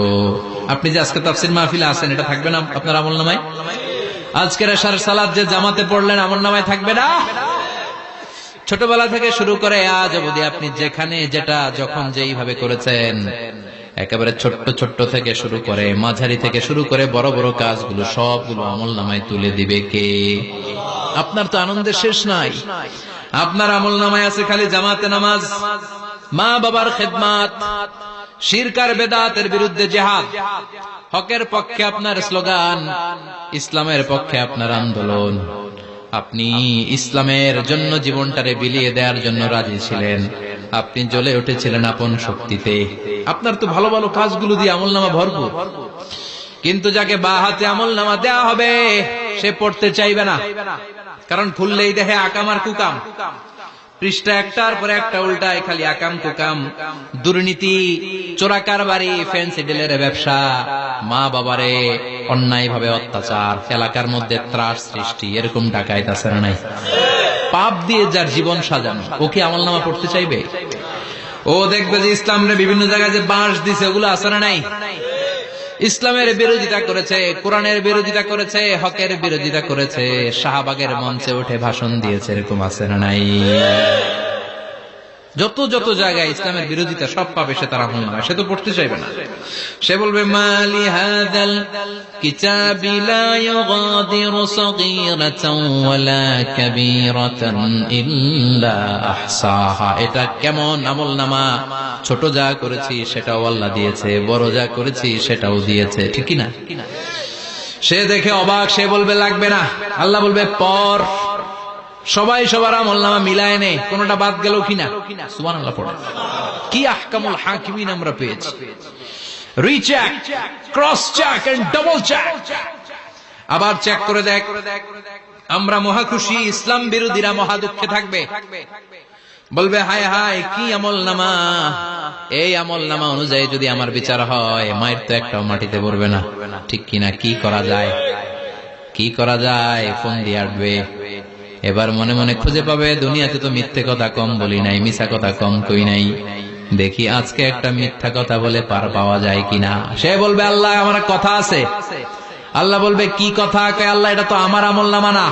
আপনি যে আজকে তাফসীর মাহফিলে আছেন, এটা থাকবে না আপনার আমলনামায়? আজকের এশার সালাত যে জামাতে পড়লেন, আমলনামায় থাকবে না? ছোটবেলা থেকে শুরু করে আজ অবধি আপনি যেখানে যেটা যখন যেইভাবে করেছেন, একেবারে ছোট্ট ছোট্ট থেকে শুরু করে মাঝারি থেকে শুরু করে বড় বড় কাজগুলো সবগুলো আমলনামায় তুলে দিবে কে? আপনার তো আনন্দের শেষ নাই। আপনার আমলনামায় আছে খালি জামাতে নামাজ, মা বাবার খেদমাত, শিরক আর বেদাতের বিরুদ্ধে জিহাদ, হকের পক্ষে আপনার স্লোগান, ইসলামের পক্ষে আপনার আন্দোলন। আপনি ইসলামের জন্য জীবনটারে বিলিয়ে দেওয়ার জন্য রাজি ছিলেন, আপনি জ্বলে উঠেছিলেন আপন শক্তিতে। আপনার তো ভালো ভালো কাজগুলো দিয়ে আমলনামা ভরপুর। কিন্তু যাকে বা হাতে আমলনামা দেয়া হবে সে পড়তে চাইবে না, কারণ খুললেই দেখে আকাম আর কুকাম, পৃষ্ঠা একটার পরে একটা উল্টায় খালি আকাম কুকাম, দুর্নীতি, চোরা কারবারি, ফ্যান্সি ডিলের ব্যবসা, মা বাবারে অন্যায় ভাবে অত্যাচার, এলাকার মধ্যে ত্রাস সৃষ্টি, এরকম ডাকাইত আছে না নাই? পাপ দিয়ে যার জীবন সাজানো, ও কি আমলনামা পড়তে চাইবে? ও দেখবে যে ইসলামের বিভিন্ন জায়গায় যে বাঁশ দিছে, ওগুলো আছে না নাই? ইসলামের বিরোধিতা করেছে, কোরআনের বিরোধিতা করেছে, হকের বিরোধিতা করেছে, শাহবাগের মঞ্চে উঠে ভাষণ দিয়েছে, এরকম আছে না নাই? যত যত জায়গায় ইসলামের বিরোধিতা সব পাবে সে, তার আমলনামায়। সে তো পড়তে চাইবে না। সে বলবে মালি হাযাল কিতাবি লা ইউগাদিরু সাগীরাতান ওয়ালা কাবীরাতান ইল্লা আহসাহা, এটা কেমন আমলনামা? ছোট যা করেছি সেটাও আল্লাহ দিয়েছে, বড় যা করেছি সেটাও দিয়েছে, ঠিক কি না? সে দেখে অবাক, সে বলবে লাগবে না। আল্লাহ বলবে পর। সবাই সবার আমলনামা মিলায় নে, কোনটা বাদ গেল কিনা? সুবহানাল্লাহ পড়ে। কি আহকামুল হাকিমিন আমরা পেয়েছি। Recheck, cross check and double check. আবার চেক করে দেখ। আমরা মহা খুশি, ইসলাম বিরোধীরা মহা দুঃখে থাকবে, বলবে হায় হায় কি আমলনামা। এই আমলনামা অনুযায়ী যদি আমার বিচার হয়, মায়ের তো একটাও মাটিতে পড়বে না, ঠিক কিনা? কি করা যায়? কি করা যায়? ফোন দিয়ে আসবে। এবার মনে মনে খুঁজে পাবে, দুনিয়াতে তো মিথ্যে কথা কম বলি নাই, মিছা কথা কম কই নাই, দেখি আজকে একটা মিথ্যা কথা বলে পার পাওয়া যায় কিনা। সে বলবে আল্লাহ আমার কথা আছে। আল্লাহ বলবে কি কথা? আল্লাহ এটা তো আমার আমলনামা না।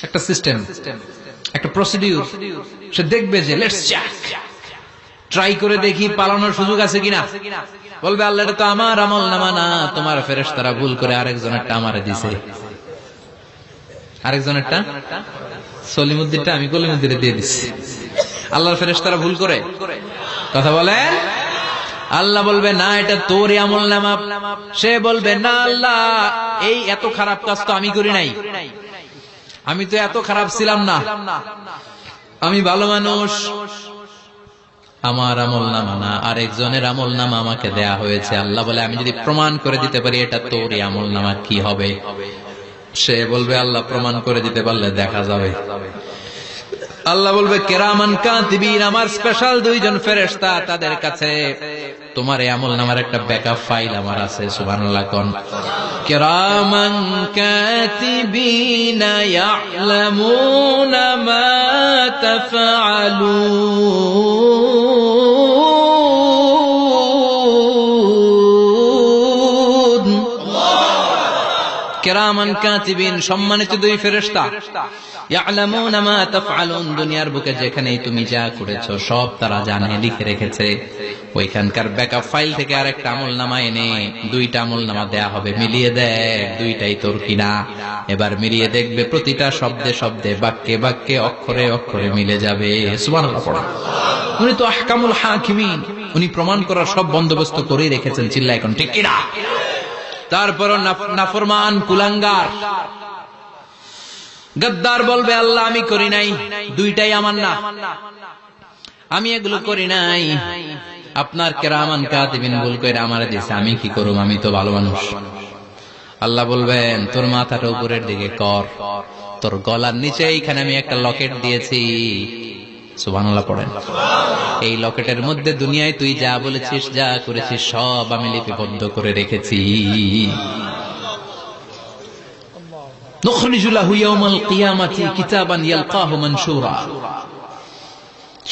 একটা সিস্টেম, একটা প্রসিডিউর। সে দেখবে যে লেটস চেক, ট্রাই করে দেখি পালানোর সুযোগ আছে কিনা। বলবে আল্লাহ এটা তো আমার আমলনামা না, তোমার ফেরেশতারা ভুল করে আরেকজনেরটা আমারে দিছে। আরেকজনেরটা সলিমুদ্দিনটা আমি কলিমুদ্দিনে দিয়ে দিচ্ছি। আল্লাহর ফেরেশতারা ভুল করে কথা বলেন। আল্লাহ বলবে না এটা তোর আমলনামা। সে বলবে না আল্লাহ এই এত খারাপ কাজ তো আমি করি নাই, আমি তো এত খারাপ ছিলাম না, আমি ভালো মানুষ। আমার আমলনামা না, আরেকজনের আমলনামা আমাকে দেয়া হয়েছে। আল্লাহ বলে আমি যদি প্রমাণ করে দিতে পারি এটা তোর আমলনামা, কি হবে? সে বলবে আল্লাহ প্রমাণ করে দিতে পারলে দেখা যাবে। আল্লাহ বলবে কিরামান কাতিবিন, আমার স্পেশাল দুইজন ফেরেশতা, তাদের কাছে তোমার এই আমলনামার একটা ব্যাকআপ ফাইল আমার আছে। সুবহানাল্লাহ কোন কিরামান কাতিবিন ইয়ালামুনা মা তাফআলুন। কিরামান কাতিবিন, সম্মানিত দুই ফেরেশতা, ইয়ালামুনা মা তাফআলুন, দুনিয়ার বুকে যেখানেই তুমি যা করেছো সব তারা জানে, লিখে রেখেছে। ওইখানকার ব্যাকআপ ফাইল থেকে আরেকটা আমলনামা এনে দুইটা আমলনামা দেয়া হবে, মিলিয়ে দেখ দুইটাই তোর কিনা। এবার মিলিয়ে দেখবে প্রতিটা শব্দে শব্দে, বাক্যে বাক্যে, অক্ষরে অক্ষরে মিলে যাবে। সুবহানাল্লাহ পড়া। উনি তো আহকামুল হাকিমিন, উনি প্রমাণ করার সব বন্দোবস্ত করেই রেখেছেন। চিল্লা এখন ঠিক কিনা? তারপর নাফরমান কুলাঙ্গার গদ্দার বলবে আল্লাহ আমি করি নাই, দুইটাই আমার না, আমি এগুলো করি নাই। আপনার কিরামান কাতিবিন ভুল করে আমারে দিয়েছে, আমি কি করব? আমি তো ভালো মানুষ। আল্লাহ বলবেন তোর মাথাটা উপরের দিকে কর, তোর গলার নিচে এইখানে আমি একটা লকেট দিয়েছি। সুবহানাল্লাহ পড়েন। এই লকেটের মধ্যে দুনিয়ায় তুই যা বলেছিস, যা করেছিস সব আমি লিপিবদ্ধ করে রেখেছি। নুখরিজু লাহু ইয়াওমাল কিয়ামাতি কিতাবান ইয়ালকাহু মানশুরা।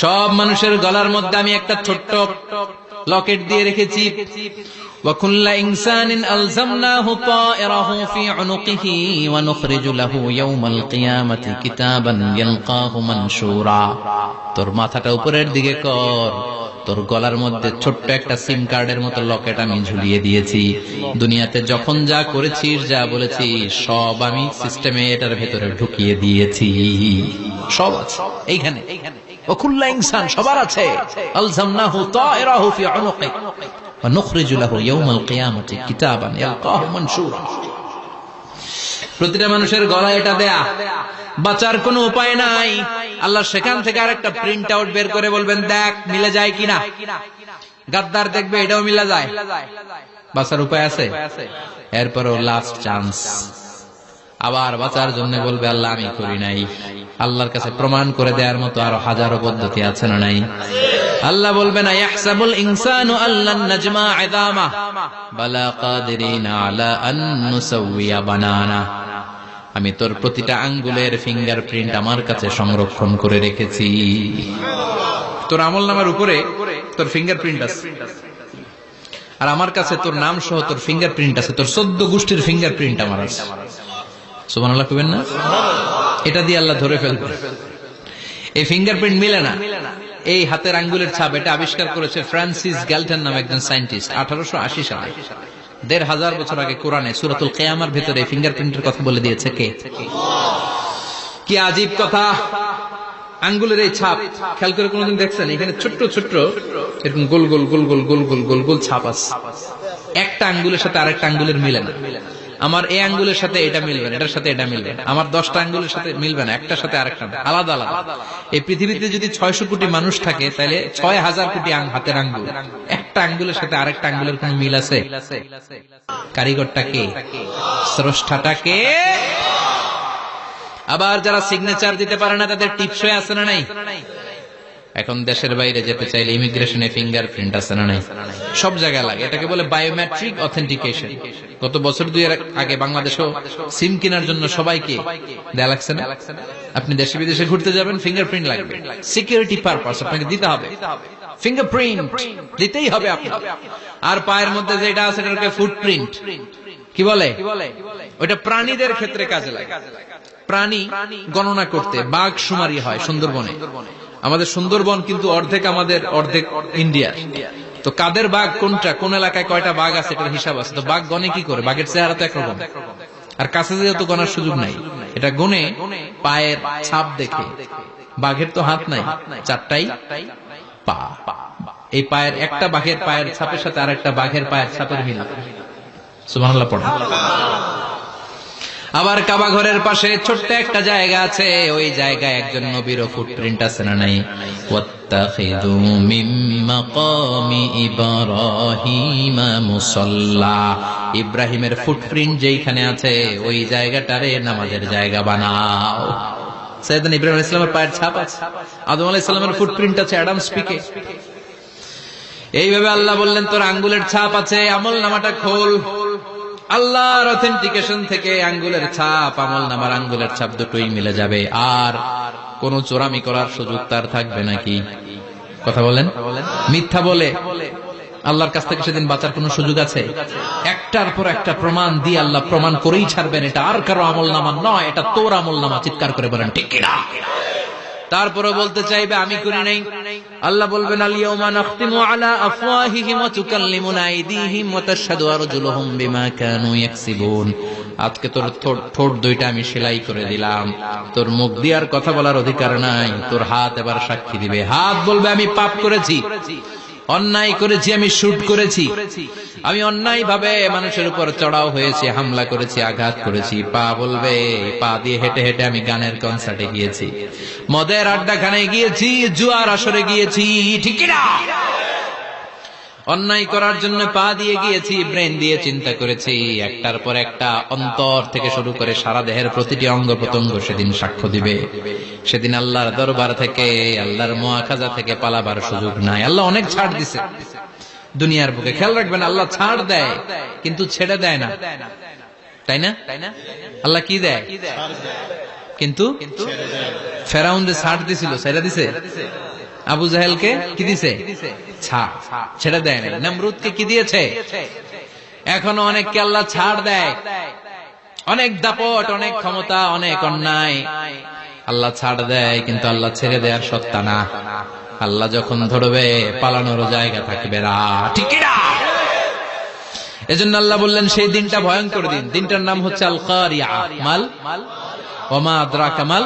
সব মানুষের গলার মধ্যে আমি একটা ছোট্ট লকেট দিয়ে রেখেছি। ওয়া কুল্লা ইনসানিন আলজামনাহু তায়রাহু ফি উনুকিহি ওয়া নুখরিজু লাহু ইয়াওমাল কিয়ামাতি কিতাবান ইয়ালকাহু মানশুরা। তোর মাথাটা উপরের দিকে কর, তোর গলার মধ্যে ছোট্ট একটা সিম কার্ডের মতো লকেট আমি ঝুলিয়ে দিয়েছি। দুনিয়াতে যখন যা করেছিস, যা বলেছিস সব আমি সিস্টেমে এটার ভেতরে ঢুকিয়ে দিয়েছি। সব আছে এইখানে। ওকুল্লা ইনসান, সবার আছে। আলজামনাহু তায়রাহু ফি উনুকি ওয়া নুখরিজু লাহু ইয়াওমাল কিয়ামাতি কিতাবান ইয়ালকাহু মানশুরা। প্রতিটা মানুষের গলায় এটা দেয়া, বাঁচার কোনো উপায় নাই। আল্লাহ সেখান থেকে আরেকটা প্রিন্ট আউট বের করে বলবেন দেখ মিলে যায় কিনা। গাদ্দার দেখবে এটাও মিলে যায়, বাঁচার উপায় আছে। এরপরও লাস্ট চান্স, আবার বাঁচার জন্য বলবে আল্লাহ আমি করি নাই। আল্লাহর কাছে প্রমাণ করে দেওয়ার মতো আরো হাজারো পদ্ধতি আছে না নাই? আল্লাহ বলবে না ইয়াহসাবুল ইনসানু আল্লান নাজমা ইযামা বালা কাদিরিনা আলা আন নুসাওয়িয়া বানানা। আমি তোর প্রতিটা আঙ্গুলের ফিঙ্গারপ্রিন্ট আমার কাছে সংরক্ষণ করে রেখেছি। তোর আমলনামার উপরে তোর ফিঙ্গারপ্রিন্ট আছে, আর আমার কাছে তোর নাম সহ তোর ফিঙ্গারপ্রিন্ট আছে, তোর 14 গোষ্ঠীর ফিঙ্গারপ্রিন্ট আমার আছে। সুবহানাল্লাহ কইবেন না? এটা দিয়ে আল্লাহ ধরে ফেলবে। এই ফিঙ্গারপ্রিন্ট মিলে না, এই হাতের আঙ্গুলের ছাপ, এটা আবিষ্কার করেছে ফ্রান্সিস গ্যালটন নামে একজন সায়েন্টিস্ট 1880 সালে। 1500 বছর আগে কোরআনে সূরাতুল কিয়ামার ভিতরে ফিঙ্গারপ্রিন্টের কথা বলে দিয়েছে কে? কি আজীব কথা! আঙ্গুলের এই ছাপ খেয়াল করে কোনদিন দেখছেন? এখানে ছোট্ট ছোট্ট এরকম গোল গোল গোল গোল গোল গোল গোল গোল ছাপ আছে। একটা আঙ্গুলের সাথে আরেকটা আঙ্গুলের মিলে না। আমার এই আঙ্গুলের সাথে এটা মিলবে না, এটার সাথে এটা মিলবে না। আমার 10টা আঙ্গুলের সাথে মিলবে না, একটার সাথে আরেকটা আলাদা আলাদা। এই পৃথিবীতে যদি 600 কোটি মানুষ থাকে তাহলে 6000 কোটি হাতের আঙ্গুল, একটা আঙ্গুলের সাথে আরেকটা আঙ্গুলের কোন মিল আছে? কারিগরটা কে? স্রষ্টাটা কে? আবার যারা সিগনেচার দিতে পারে না তাদের টিপসই আছে না নাই? এখন দেশের বাইরে যেতে চাইলে ইমিগ্রেশনে ফিঙ্গারপ্রিন্ট আছে না নাই? সব জায়গায় লাগে। এটাকে বলে বায়োমেট্রিক অথেন্টিকেশন। গত বছর 2 আগে বাংলাদেশেও সিম কেনার জন্য সবাইকে দেয়া লাগছে না? আপনি দেশে বিদেশে ঘুরতে যাবেন, ফিঙ্গারপ্রিন্ট লাগবে, সিকিউরিটি পারপাস আপনাকে দিতে হবে। ফিঙ্গারপ্রিন্ট দিতেই হবে আপনার। আর পায়ের মধ্যে যেটা আছে এটাকে ফুটপ্রিন্ট কি বলে? ওটা প্রাণীদের ক্ষেত্রে কাজে লাগে। প্রাণী গণনা করতে বাঘ শুমারি হয় সুন্দরবনে। আমাদের সুন্দরবন কিন্তু অর্ধেক আমাদের, অর্ধেক ইন্ডিয়া। তো কাদের বাঘ কোনটা, কোন এলাকায় কয়টা বাঘ আছে এটার হিসাব আছে। তো বাঘ গনে কি করে? বাঘের চেহারা তো একরকম, আর কাছে যেহেতু গনার সুযোগ নাই, এটা গনে পায়ের ছাপ দেখে। বাঘের তো হাত নাই, 4টাই পা। এই পায়ের একটা বাঘের পায়ের ছাপের সাথে আর একটা বাঘের পায়ের ছাপের মিল। সুবহানাল্লাহ পড়েন। আবার কাবা ঘরের পাশে ছোট্ট একটা জায়গা আছে, ওই জায়গায় একজন নবীর ফুটপ্রিন্ট আছে না নাই? ওয়াত্তাখিযু মিন মাকামি ইব্রাহিমা মুসাল্লা, ইব্রাহিমের ফুটপ্রিন্ট যেইখানে আছে ওই জায়গাটারে নামাজের জায়গা বানাও। সাইয়েদনা ইব্রাহিম আলাইহিস সালামের পায়ের ছাপ আছে, আদম আলাইহিস সালামের ফুটপ্রিন্ট আছে অ্যাডামস পিকে। এইভাবে আল্লাহ বললেন তোর আঙ্গুলের ছাপ আছে, আমলনামাটা খোল। আল্লাহর অথেন্টিকেশন থেকে আঙ্গুলের ছাপ, আমলনামার আঙ্গুলের ছাপ দুটোই মিলে যাবে, আর কোন চোরামি করার সুযোগ তার থাকবে নাকি? কথা বলেন। মিথ্যা বলে আল্লাহর কাছ থেকে সেদিন বাঁচার কোন সুযোগ আছে? একটার পর একটা প্রমাণ দিয়ে আল্লাহ প্রমাণ করেই ছাড়বেন, এটা আর কারো আমলনামা নয়, এটা তোর আমলনামা। চিৎকার করে বলেন ঠিক কিনা? তারপরে বলতে চাইবে আমি করি নাই। আল্লাহ বলবেন আল ইয়াউমা নাখতিমু আলা আফওয়াহিহিম ওয়া তুকাল্লিমুনা আইদিহিম ওয়া তাশহাদু আরজুলুহুম বিমা কানু ইয়াকসিবুন। আজকে তোর ঠোঁট দুইটা আমি সেলাই করে দিলাম, তোর মুখ দিয়ে আর কথা বলার অধিকার নাই, তোর হাত এবার সাক্ষী দিবে। হাত বলবে আমি পাপ করেছি, অন্যায় করেছি, আমি শুট করেছি, আমি অন্যায় ভাবে মানুষের উপর চড়াও হয়েছি, হামলা করেছি, আঘাত করেছি। পা বলবে পা দিয়ে হেঁটে হেঁটে আমি গানের কনসার্টে গিয়েছি, মদের আড্ডাখানে গিয়েছি, জুয়ার আসরে গিয়েছি, ঠিক না? অন্যায় করার জন্য পা দিয়ে গিয়েছি, ব্রেন দিয়ে চিন্তা করেছি। একটার পর একটা অন্তর থেকে শুরু করে সারা দেহের প্রতিটি অঙ্গ প্রত্যঙ্গ সেদিন সাক্ষ্য দিবে। সেদিন আল্লাহর দরবার থেকে, আল্লাহর মুআখাজা থেকে পালাবার সুযোগ নাই। আল্লাহ অনেক ছাড় দিছে দুনিয়ার বুকে। খেয়াল রাখবেন, আল্লাহ ছাড় দেয় কিন্তু ছেড়ে দেয় না, তাই না? আল্লাহ কি দেয়? কিন্তু ফেরাউনরে ছাড় দিছিল, ছেড়ে দিছে। আবু জাহেলকে কি দিছে? ছাড়, ছেড়ে দেয় না। নমরুদকে কি দিয়েছে? এখনো অনেককে আল্লাহ ছাড় দেয়। অনেক দাপট, অনেক ক্ষমতা, অনেক অন্যায় আল্লাহ ছাড় দেয়, কিন্তু আল্লাহ ছেড়ে দেওয়ার সত্তা না। আল্লাহ যখন ধরবে পালানোর জায়গা থাকবে না, ঠিক না? এজন্য আল্লাহ বললেন সেই দিনটা ভয়ঙ্কর দিন। দিনটার নাম হচ্ছে আল কারিয়া। মাল ওয়া মা আদরাকা মাল।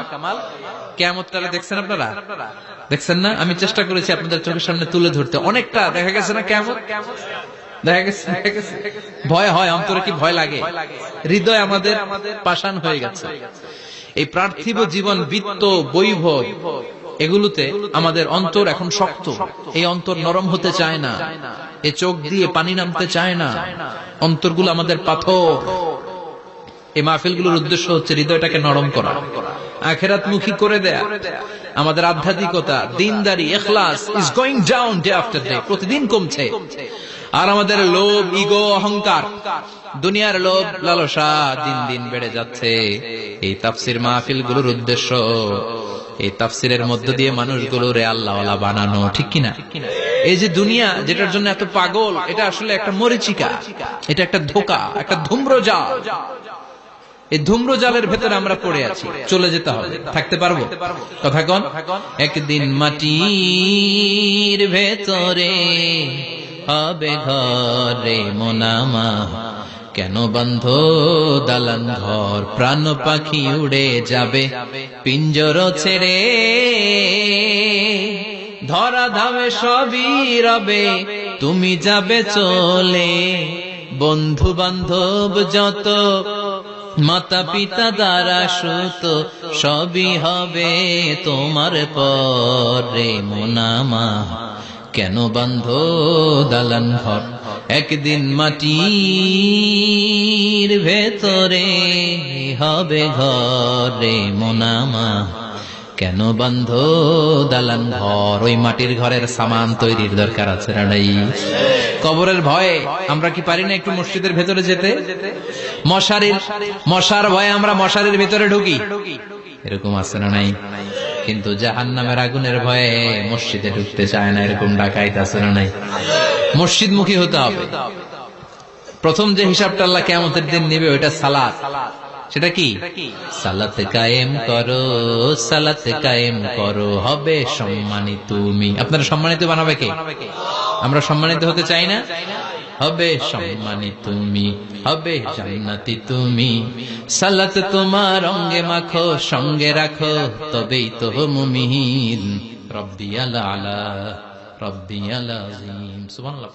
কিয়ামতটা দেখছেন আপনারা? দেখছেন না? আমি চেষ্টা করেছি আপনাদের চোখের সামনে তুলে ধরতে। অনেকটা দেখা গেছে না কিয়ামত? দেখা গেছে। ভয় হয়, অন্তরে কি ভয় লাগে? হৃদয় আমাদের পাষাণ হয়ে গেছে। এই পার্থিব জীবন, বিত্ত, বৈভব, এগুলোতে আমাদের অন্তর এখন শক্ত। এই অন্তর নরম হতে চায় না, এই চোখ দিয়ে পানি নামতে চায় না, অন্তরগুলো আমাদের পাথর। এই মাহফিলগুলোর উদ্দেশ্য হচ্ছে হৃদয়টাকে নরম করা, আখিরাতমুখী করে দেয়া। আমাদের আধ্যাত্মিকতা, দিনদারি, ইখলাস is going down day after day, প্রতিদিন কমছে। আর আমাদের লোভ, ইগো, অহংকার, দুনিয়ার লোভ, লালসা দিন দিন বেড়ে যাচ্ছে। এই তাফসির মাহফিলগুলোর উদ্দেশ্য এই তাফসিরের মধ্য দিয়ে মানুষগুলোরে আল্লাহওয়ালা বানানো, ঠিক কিনা? এই যে দুনিয়া যেটার জন্য এত পাগল, এটা আসলে একটা মরিচিকা, এটা একটা ধোঁকা, একটা ধূম্রজাল। এই ধূম্রজালের ভেতরে আমরা পড়ে আছি, চলে যেতে হবে। থাকতে পারবো? কথা কন। একদিন মাটির ভেতরে হবে ঘরে মোনামা, কেন বন্ধ দালান ঘর, প্রাণ পাখি উড়ে যাবে পিঞ্জর ছেড়ে, ধরা ধামে সবই রবে, তুমি যাবে চলে, বন্ধু বান্ধব যত, মাতা পিতা দ্বারা সুত, সবই হবে তোমার পরে মোনামা, কেন বন্ধ দালান ঘর, একদিন মাটির ভেতরে হবে ঘরে মোনামা, কেন বন্ধ দালান ঘর। ওই মাটির ঘরের সামান তৈরির দরকার আছে না নাই? কবরের ভয়ে আমরা কি পারি না একটু মসজিদের ভেতরে যেতে? মশার ভয়ে আমরা মশারির ভেতরে ঢুকি, এরকম আছে না নাই? কিন্তু জাহান্নামের আগুনের ভয়ে মসজিদে ঢুকতে চায় না, এরকম ডাকাইত আছে না নাই? মসজিদ মুখী হতে হবে। প্রথম যে হিসাবটা আল্লাহ কিয়ামতের দিন নেবে ওইটা সালাত। সেটা কি? সালাত কায়েম করো, সালাত কায়েম করো, হবে সম্মানিত তুমি। আপনারা সম্মানিত বানাবে কে? আমরা সম্মানিত হতে চাই না? হবে সম্মানিত তুমি, হবে জান্নাতি তুমি, সালাত তোমার অঙ্গে মাখো, সঙ্গে রাখো, তবেই তো মুমিন। রব্বিয়াল আলা, রব্বিয়াল আযীম। সুবহানাল্লাহ।